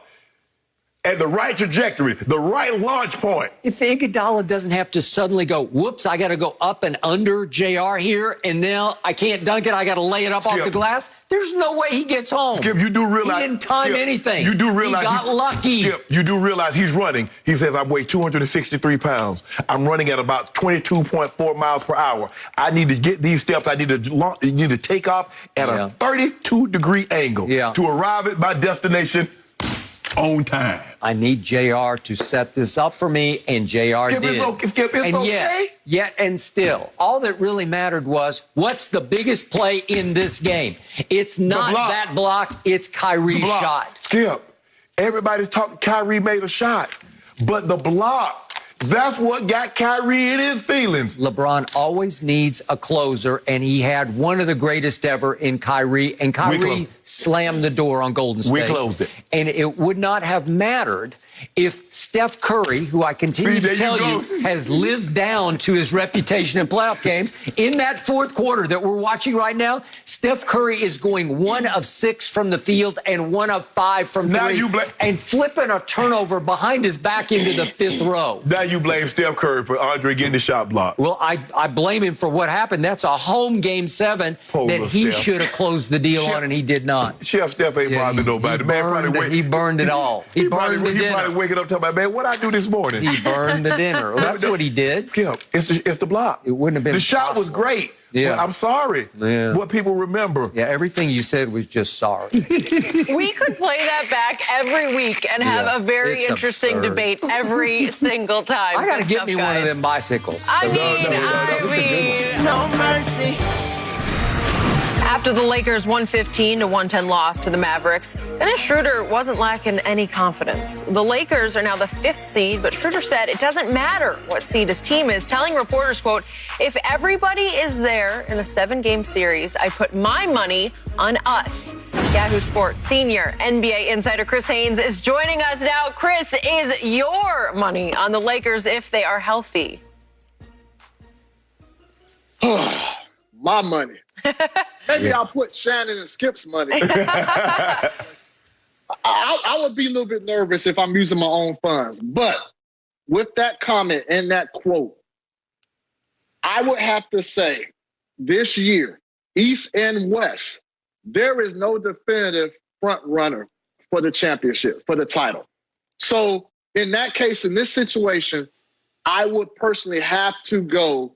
at the right trajectory, the right launch point. If Iguodala doesn't have to suddenly go, whoops, I got to go up and under JR here, and now I can't dunk it, I got to lay it up off the glass, there's no way he gets home. Skip, you do realize... He didn't time anything. You do realize... He got lucky. Skip, you do realize he's running. He says, I weigh 263 pounds. I'm running at about 22.4 miles per hour. I need to get these steps. I need to take off at a 32-degree angle to arrive at my destination on time. I need JR to set this up for me, and JR did. Skip, it's okay. Yet and still, all that really mattered was, what's the biggest play in this game? It's not that block, it's Kyrie's shot. Skip, everybody's talking Kyrie made a shot, but the block, that's what got Kyrie in his feelings. LeBron always needs a closer, and he had one of the greatest ever in Kyrie, and Kyrie slammed the door on Golden State. We closed it. And it would not have mattered if Steph Curry, who I continue to tell you has lived down to his reputation in playoff games, in that fourth quarter that we're watching right now, Steph Curry is going 1 of 6 from the field and 1 of 5 from three, and flipping a turnover behind his back into the fifth row. Now you blame Steph Curry for Andre getting the shot blocked. Well, I blame him for what happened. That's a home Game 7 that he should have closed the deal on, and he did not. Steph ain't bothering nobody. He burned it all. He burned the dinner. Waking up talking about, man, what I do this morning? He burned the dinner. Well, that's what he did. Skip, it's the block. It wouldn't have been The shot was great. Yeah. But I'm sorry. Yeah. What people remember. Yeah, everything you said was just sorry. We could play that back every week and have a very interesting debate every single time. I got to get me one of them bicycles. I mean, no mercy. After the Lakers' 115-110 loss to the Mavericks, Dennis Schroeder wasn't lacking any confidence. The Lakers are now the 5th seed, but Schroeder said it doesn't matter what seed his team is, telling reporters, quote, if everybody is there in a 7-game series, I put my money on us. Yahoo Sports senior NBA insider Chris Haynes is joining us now. Chris, is your money on the Lakers if they are healthy? My money. Maybe I'll put Shannon and Skip's money. I would be a little bit nervous if I'm using my own funds. But with that comment and that quote, I would have to say this year, East and West, there is no definitive front runner for the championship, for the title. So in that case, in this situation, I would personally have to go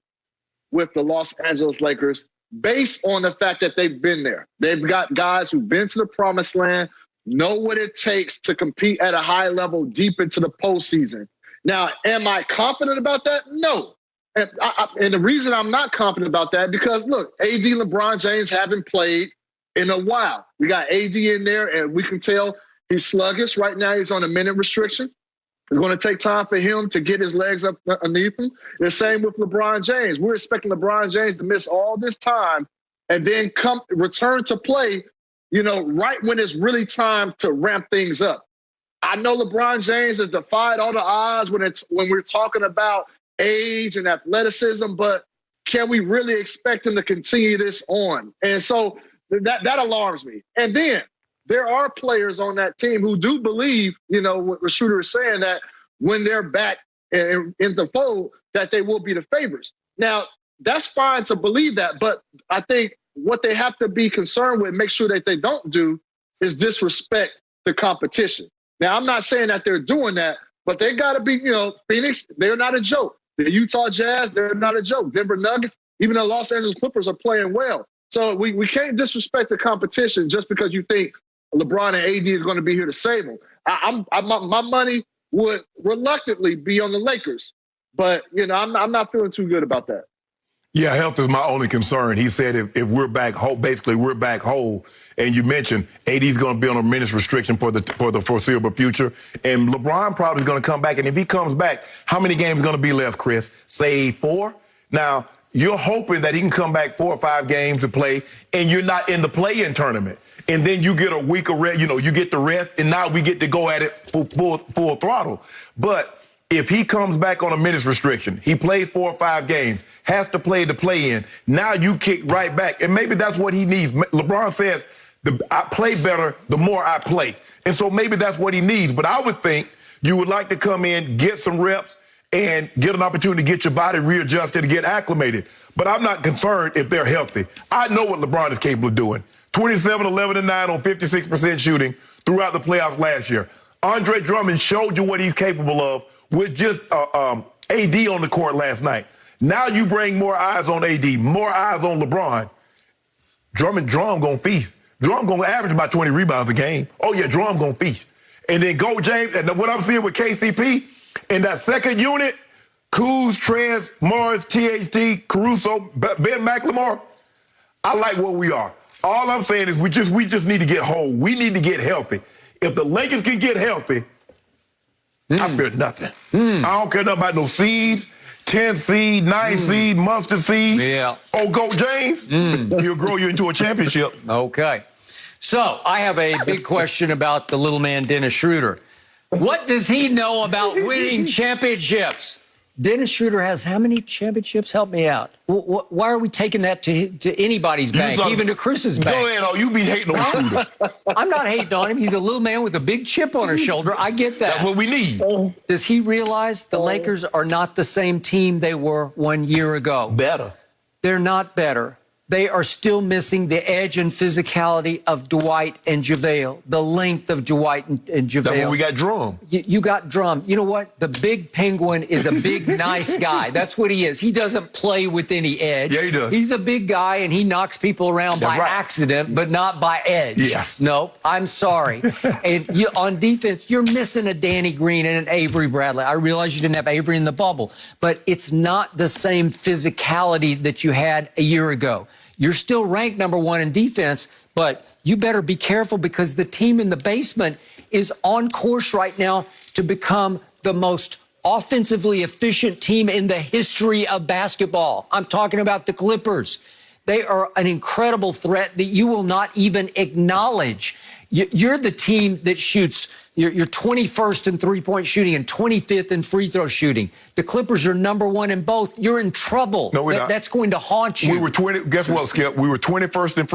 with the Los Angeles Lakers based on the fact that they've been there. They've got guys who've been to the promised land, know what it takes to compete at a high level deep into the postseason. Now, am I confident about that? No. And the reason I'm not confident about that, because look, AD and LeBron James haven't played in a while. We got AD in there, and we can tell he's sluggish. Right now, he's on a minute restriction. It's going to take time for him to get his legs up underneath him. The same with LeBron James. We're expecting LeBron James to miss all this time and then return to play, right when it's really time to ramp things up. I know LeBron James has defied all the odds when we're talking about age and athleticism, but can we really expect him to continue this on? And so that alarms me. And then there are players on that team who do believe, what the shooter is saying, that when they're back in the fold, that they will be the favorites. Now, that's fine to believe that, but I think what they have to be concerned with, make sure that they don't do, is disrespect the competition. Now, I'm not saying that they're doing that, but they got to be, Phoenix, they're not a joke. The Utah Jazz, they're not a joke. Denver Nuggets, even the Los Angeles Clippers are playing well. So we can't disrespect the competition just because you think LeBron and AD is going to be here to save them. My money would reluctantly be on the Lakers, but I'm not feeling too good about that. Yeah, health is my only concern. He said if we're back whole, basically we're back whole, and you mentioned AD's going to be on a minutes restriction for the foreseeable future, and LeBron probably is going to come back. And if he comes back, how many games going to be left, Chris? Say 4? Now, you're hoping that he can come back 4 or 5 games to play, and you're not in the play-in tournament. And then you get a week of rest, you get the rest, and now we get to go at it full throttle. But if he comes back on a minutes restriction, he plays 4 or 5 games, has to play the play-in, now you kick right back. And maybe that's what he needs. LeBron says, I play better the more I play. And so maybe that's what he needs. But I would think you would like to come in, get some reps, and get an opportunity to get your body readjusted and get acclimated. But I'm not concerned if they're healthy. I know what LeBron is capable of doing. 27, 11, and 9 on 56% shooting throughout the playoffs last year. Andre Drummond showed you what he's capable of with just AD on the court last night. Now you bring more eyes on AD, more eyes on LeBron. Drum going to feast. Drum going to average about 20 rebounds a game. Oh, yeah, Drum going to feast. And then go, James, and what I'm seeing with KCP, in that second unit, Kuz, Trez, Morris, THT, Caruso, Ben McLemore, I like where we are. All I'm saying is we just need to get whole. We need to get healthy. If the Lakers can get healthy, I fear nothing. I don't care nothing about no seeds, 10 seed, 9 seed, monster seed. Yeah. Oh, go James. He'll grow you into a championship. Okay. So I have a big question about the little man, Dennis Schroeder. What does he know about winning championships? Dennis Schroeder has how many championships? Help me out. Why are we taking that to anybody's bank, even to Chris's bank? Go ahead, you be hating on Schroeder. I'm not hating on him. He's a little man with a big chip on his shoulder. I get that. That's what we need. Does he realize the Lakers are not the same team they were 1 year ago? Better. They're not better. They are still missing the edge and physicality of Dwight and JaVale, the length of Dwight and JaVale. That's when we got Drum. You got Drum. You know what? The big penguin is a big, nice guy. That's what he is. He doesn't play with any edge. Yeah, he does. He's a big guy, and he knocks people around by accident, but not by edge. Yes. No, I'm sorry. And on defense, you're missing a Danny Green and an Avery Bradley. I realize you didn't have Avery in the bubble, but it's not the same physicality that you had a year ago. You're still ranked number 1 in defense, but you better be careful because the team in the basement is on course right now to become the most offensively efficient team in the history of basketball. I'm talking about the Clippers. They are an incredible threat that you will not even acknowledge. You're the team that shoots. You're 21st in three-point shooting and 25th in free throw shooting. The Clippers are number 1 in both. You're in trouble. No, we're not. That's going to haunt you. We were 20. Guess what, Skip? We were 21st in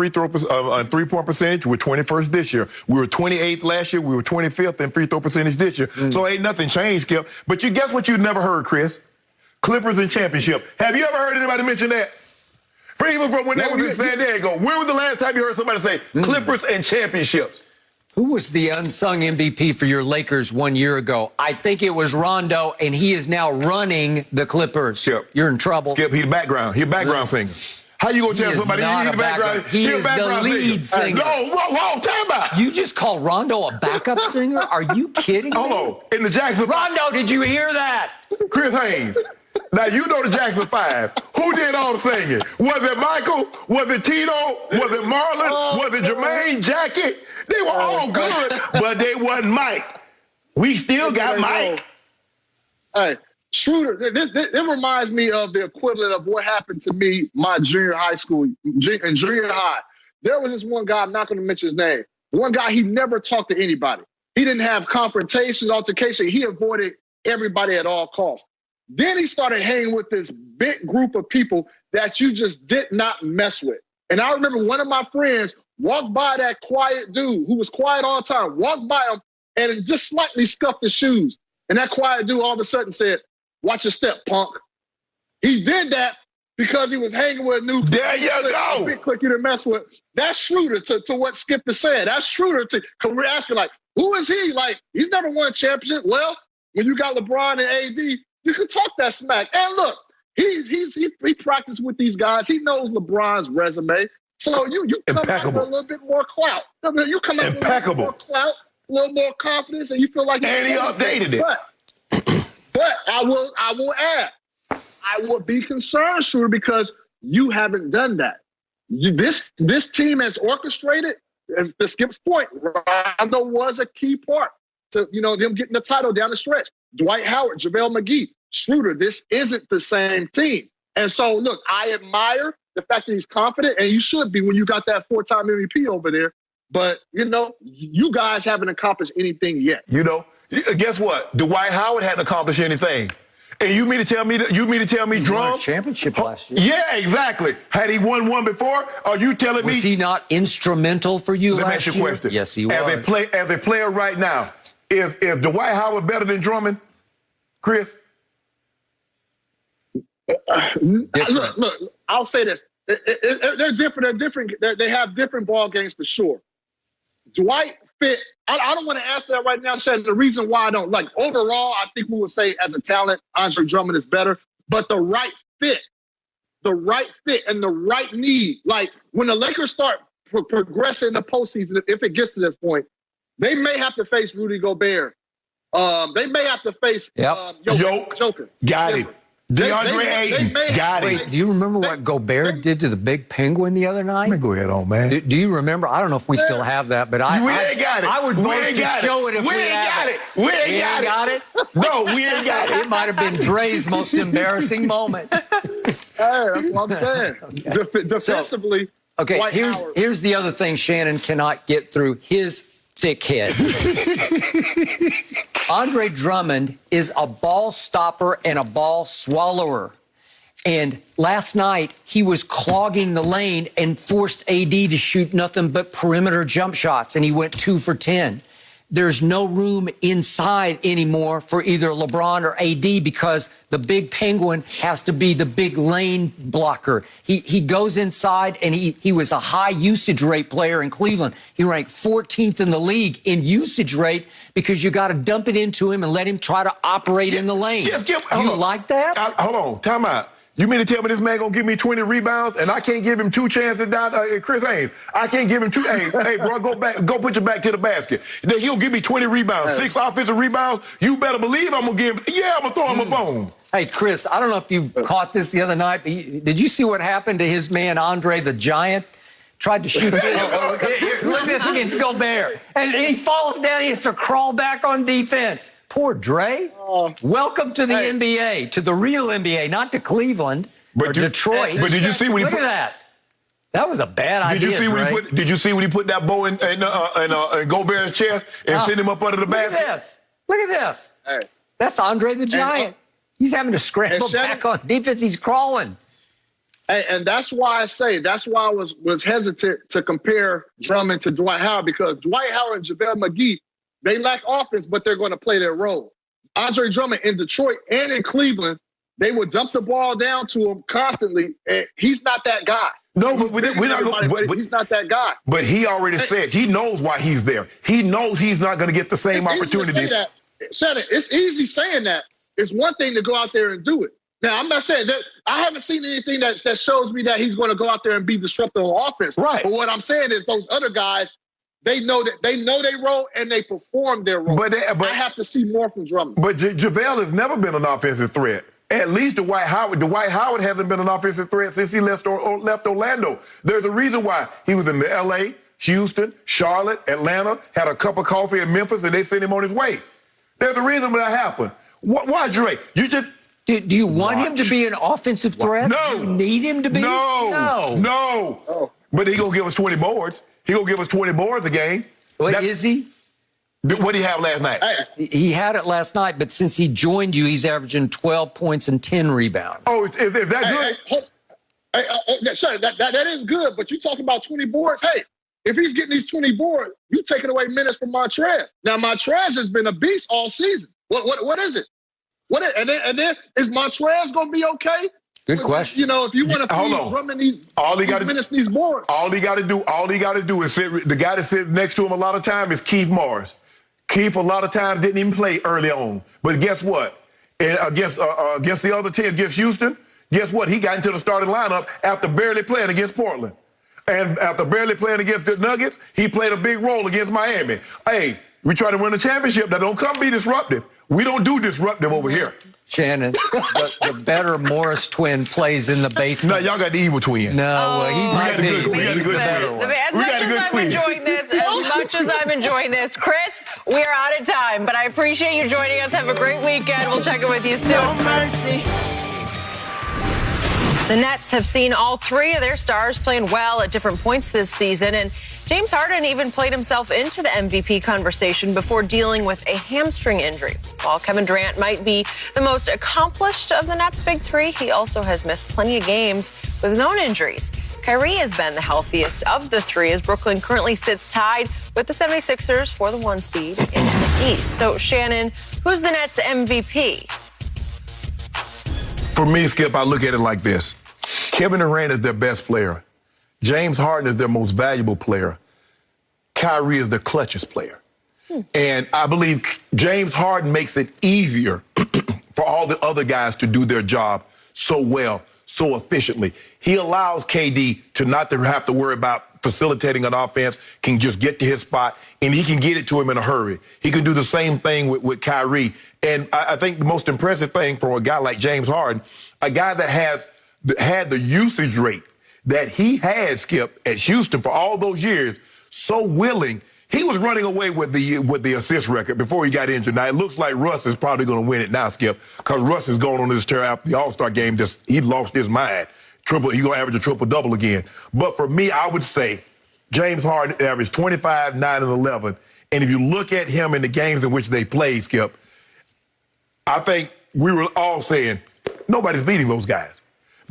three-point percentage. We're 21st this year. We were 28th last year. We were 25th in free throw percentage this year. So ain't nothing changed, Skip. But you guess what you never heard, Chris? Clippers and championship. Have you ever heard anybody mention that? Even from when they was in San Diego. When was the last time you heard somebody say Clippers and championships? Who was the unsung MVP for your Lakers 1 year ago? I think it was Rondo, and he is now running the Clippers. Skip. You're in trouble. Skip, he's the background. He's a background singer. How you gonna tell somebody he's the background? He is the lead singer. No, whoa, tell about. You just called Rondo a backup singer? Are you kidding me? Hold on. In the Jackson. Rondo, did you hear that? Chris Haynes. Now, you know the Jackson 5. Who did all the singing? Was it Michael? Was it Tito? Was it Marlon? Was it Jermaine? Jackie? They were all good, but they wasn't Mike. We still got Mike. Hey, Schroeder, it reminds me of the equivalent of what happened to me my junior high school, in junior high. There was this one guy, I'm not going to mention his name. One guy, he never talked to anybody. He didn't have confrontations, altercations. He avoided everybody at all costs. Then he started hanging with this big group of people that you just did not mess with. And I remember one of my friends walked by that quiet dude who was quiet all the time, walked by him and just slightly scuffed his shoes. And that quiet dude all of a sudden said, "Watch your step, punk." He did that because he was hanging with a new big clique to mess with. That's Schroeder to what Skip has said. That's Schroeder because we're asking, like, who is he? Like, he's never won a championship. Well, when you got LeBron and AD, you can talk that smack. And look, he practiced with these guys. He knows LeBron's resume. So you come out with a little bit more clout. You come out with a little more clout, a little more confidence, and you feel like he updated it. But I will add, I will be concerned, Schroeder, because you haven't done that. This team has orchestrated, as to Skip's point, Rondo was a key part to them getting the title down the stretch. Dwight Howard, JaVale McGee, Schroeder, this isn't the same team. And so, look, I admire the fact that he's confident, and you should be when you got that 4-time MVP over there. But, you guys haven't accomplished anything yet. Guess what? Dwight Howard hadn't accomplished anything. And you mean to tell me Drum won a championship last year? Yeah, exactly. Had he won one before? Are you telling me? Was he not instrumental for you last year? Let me ask you a question. Yes, he was. As a player right now, is Dwight Howard better than Drummond, Chris? Look, I'll say this. They're different. They have different ball games for sure. Dwight fit. I don't want to answer that right now, Shannon. The reason why I don't like overall, I think we would say as a talent, Andre Drummond is better. But the right fit and the right need, like when the Lakers start progressing in the postseason, if it gets to this point, they may have to face Rudy Gobert. They may have to face Joker. Got it. DeAndre Ayton. Got it. Wait, do you remember what Gobert did to the big penguin the other night? Go ahead on, man. Do you remember? I don't know if we still have that, but we ain't got it. I would vote to show it if we ain't got it. We ain't got it. No, we ain't got it. It might have been Dre's most embarrassing moment. Hey, that's what I'm saying. Defensively, okay, here's the other thing Shannon cannot get through his thick head. Andre Drummond is a ball stopper and a ball swallower. And last night, he was clogging the lane and forced AD to shoot nothing but perimeter jump shots, and he went 2 for 10. There's no room inside anymore for either LeBron or AD because the big penguin has to be the big lane blocker. He goes inside, and he was a high usage rate player in Cleveland. He ranked 14th in the league in usage rate because you got to dump it into him and let him try to operate in the lane. You like that? Hold on, time out. You mean to tell me this man gonna give me 20 rebounds and I can't give him 2 chances down? Chris Haynes, I can't give him 2. Hey, bro, go put your back to the basket. Then he'll give me 20 rebounds, 6 offensive rebounds. You better believe I'm gonna give him. Yeah, I'm gonna throw him a bone. Hey, Chris, I don't know if you caught this the other night, but did you see what happened to his man Andre the Giant? Tried to shoot this. Look at this against Gobert, and he falls down. He has to crawl back on defense. Poor Dre. Welcome to the NBA, to the real NBA, not to Cleveland or Detroit. But did you see when he Look at that? That was a bad idea. Did you see when he put that bow in Gobert's chest and sent him up under the basket? Look at this. Hey. That's Andre the Giant. He's having to scramble back on defense. He's crawling. Hey, and that's why I was hesitant to compare Drummond to Dwight Howard, because Dwight Howard and JaVale McGee, they lack offense, but they're going to play their role. Andre Drummond in Detroit and in Cleveland, they would dump the ball down to him constantly, and he's not that guy. No, but he's not that guy. But he already said he knows why he's there. He knows he's not going to get the same opportunities. Shannon, it's easy saying that. It's one thing to go out there and do it. Now, I'm not saying that I haven't seen anything that shows me that he's going to go out there and be disruptive on offense. Right. But what I'm saying is those other guys, they know their role and they perform their role. But I have to see more from Drummond. But JaVale has never been an offensive threat. At least Dwight Howard hasn't been an offensive threat since he left Orlando. There's a reason why. He was in L.A., Houston, Charlotte, Atlanta, had a cup of coffee in Memphis, and they sent him on his way. There's a reason why that happened. Why, Dre? You just... Do you want him to be an offensive threat? No. Do you need him to be? No. Oh. But he going to give us 20 boards. He going to give us 20 boards a game. Well, is he? What did he have last night? He had it last night, but since he joined you, he's averaging 12 points and 10 rebounds. Oh, is that good? That is good, but you talking about 20 boards. Hey, if he's getting these 20 boards, you taking away minutes from Montrez. Now, Montrez has been a beast all season. What is it? And then is Montrez going to be okay? Good question. You know, if you want to feed Drummond these minutes, these boards. All he got to do is sit. The guy that sits next to him a lot of time is Keith Morris. Keith a lot of times didn't even play early on, but guess what? And against the other team, against Houston, guess what? He got into the starting lineup after barely playing against Portland. And after barely playing against the Nuggets, he played a big role against Miami. Hey, we try to win a championship. Now, don't come be disruptive. We don't do disruptive over here. Shannon, the better Morris twin plays in the basement. No, y'all got the evil twin. No, he might be. We got a good twin. As much as I'm enjoying this, Chris, we are out of time, but I appreciate you joining us. Have a great weekend. We'll check in with you soon. No mercy. The Nets have seen all three of their stars playing well at different points this season, and James Harden even played himself into the MVP conversation before dealing with a hamstring injury. While Kevin Durant might be the most accomplished of the Nets' big three, he also has missed plenty of games with his own injuries. Kyrie has been the healthiest of the three, as Brooklyn currently sits tied with the 76ers for the 1 seed in the East. So, Shannon, who's the Nets' MVP? For me, Skip, I look at it like this. Kevin Durant is their best player. James Harden is their most valuable player. Kyrie is their clutchest player. And I believe James Harden makes it easier for all the other guys to do their job so well, so efficiently. He allows KD to not to have to worry about facilitating an offense, can just get to his spot, and he can get it to him in a hurry. He can do the same thing with Kyrie. And I think the most impressive thing for a guy like James Harden, a guy that had the usage rate that he had, Skip, at Houston for all those years, so willing. He was running away with the assist record before he got injured. Now, it looks like Russ is probably going to win it now, Skip, because Russ is going on this tear after the All-Star game. He lost his mind. He's going to average a triple-double again. But for me, I would say James Harden averaged 25, 9, and 11. And if you look at him in the games in which they played, Skip, I think we were all saying nobody's beating those guys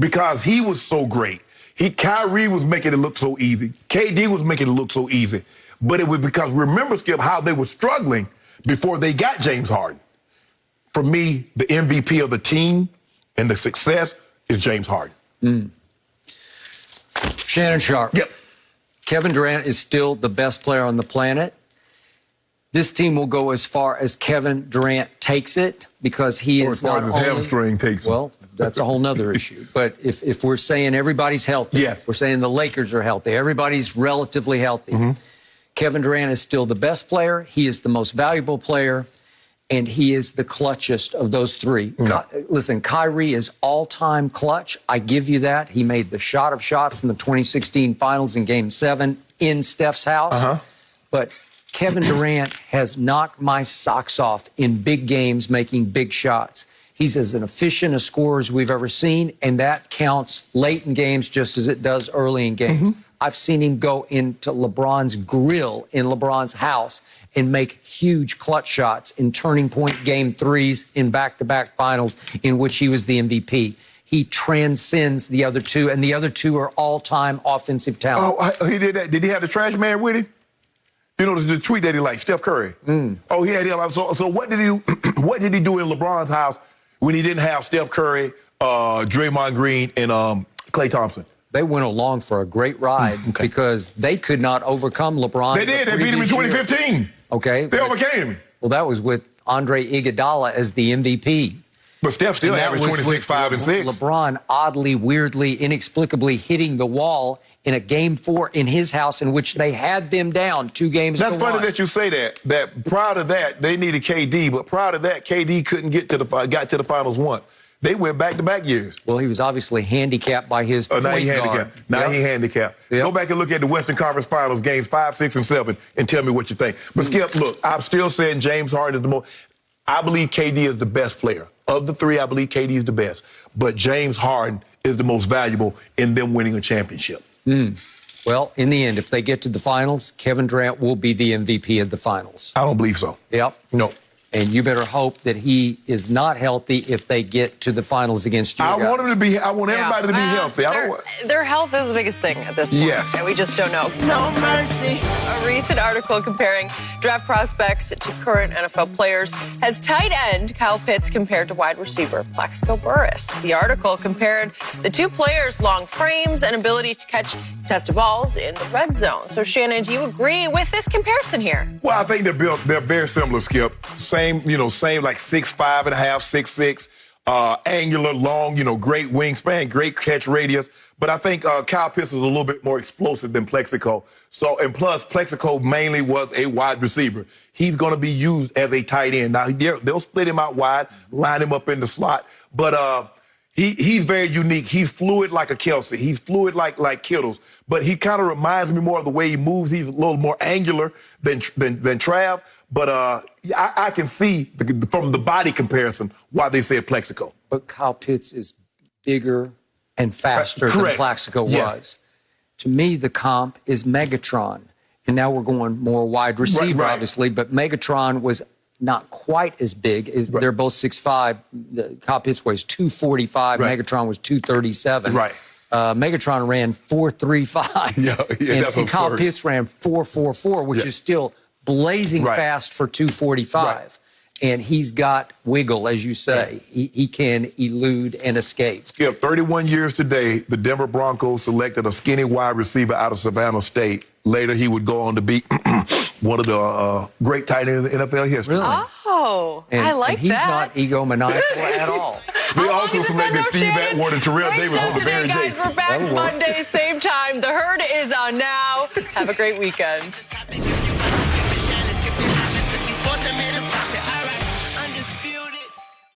because he was so great. Kyrie was making it look so easy. KD was making it look so easy. But it was because, remember, Skip, how they were struggling before they got James Harden. For me, the MVP of the team and the success is James Harden. Shannon Sharpe. Yep. Kevin Durant is still the best player on the planet. This team will go as far as Kevin Durant takes it because he is not only... as far as his hamstring takes it. Well, that's a whole nother issue. But if we're saying everybody's healthy, yes. We're saying the Lakers are healthy, everybody's relatively healthy. Kevin Durant is still the best player. He is the most valuable player, and he is the clutchest of those three. No. Listen, Kyrie is all-time clutch. I give you that. He made the shot of shots in the 2016 Finals in Game 7 in Steph's house. But Kevin Durant has knocked my socks off in big games, making big shots. He's as an efficient a scorer as we've ever seen, and that counts late in games just as it does early in games. I've seen him go into LeBron's grill in LeBron's house and make huge clutch shots in turning point game threes in back-to-back finals in which he was the MVP. He transcends the other two, and the other two are all-time offensive talent. Oh, he did that. Did he have the trash man with him? You know, the tweet that he liked, Steph Curry. Oh, he had him. So what did he do? What did he do in LeBron's house when he didn't have Steph Curry, Draymond Green, and Klay Thompson? They went along for a great ride because they could not overcome LeBron. They did. They beat him in 2015. Year. Okay. They overcame him. Well, that was with Andre Iguodala as the MVP. But Steph still averaged 26, 5, and 6. LeBron oddly, weirdly, inexplicably hitting the wall in a Game 4 in his house in which they had them down 2 games to 1. That's funny that you say that. That prior to that, they needed KD, but prior to that, KD couldn't got to the finals once. They went back-to-back years. Well, he was obviously handicapped by his point guard. Now he handicapped. Yep. Go back and look at the Western Conference Finals, games 5, 6, and 7, and tell me what you think. But Skip, look, I'm still saying James Harden is the most. I believe KD is the best player. Of the three, I believe KD is the best. But James Harden is the most valuable in them winning a championship. Well, in the end, if they get to the finals, Kevin Durant will be the MVP of the finals. I don't believe so. Yep. No. And you better hope that he is not healthy if they get to the finals against you. I want everybody to be healthy. Their health is the biggest thing at this point. Yes. And we just don't know. No mercy. A recent article comparing draft prospects to current NFL players has tight end Kyle Pitts compared to wide receiver Plaxico Burress. The article compared the two players' long frames and ability to catch contested balls in the red zone. So, Shannon, do you agree with this comparison here? Well, I think they're very similar, Skip. Same like 6'5 and a half, 6'6", angular, long, great wingspan, great catch radius. But I think Kyle Pitts is a little bit more explosive than Plaxico. So, and plus, Plaxico mainly was a wide receiver. He's going to be used as a tight end. Now, they'll split him out wide, line him up in the slot. But he's very unique. He's fluid like a Kelsey. He's fluid like Kittles. But he kind of reminds me more of the way he moves. He's a little more angular than Trav. But I can see from the body comparison why they said Plaxico. But Kyle Pitts is bigger and faster than Plaxico was. To me, the comp is Megatron. And now we're going more wide receiver, obviously. But Megatron was not quite as big. They're both 6'5". Kyle Pitts weighs 245. Megatron was 237. Right. Megatron ran 4.35. And Kyle Pitts ran 4.44, which is still blazing fast for 245. And he's got wiggle, as you say. He can elude and escape. Skip, 31 years today, the Denver Broncos selected a skinny wide receiver out of Savannah State. Later, he would go on to be one of the great tight ends in NFL history. Really? Oh, I like he's that. He's not egomaniacal at all. We also selected Steve Atwater and Terrell Davis on the Bears. Guys, we're back Monday, same time. The Herd is on now. Have a great weekend.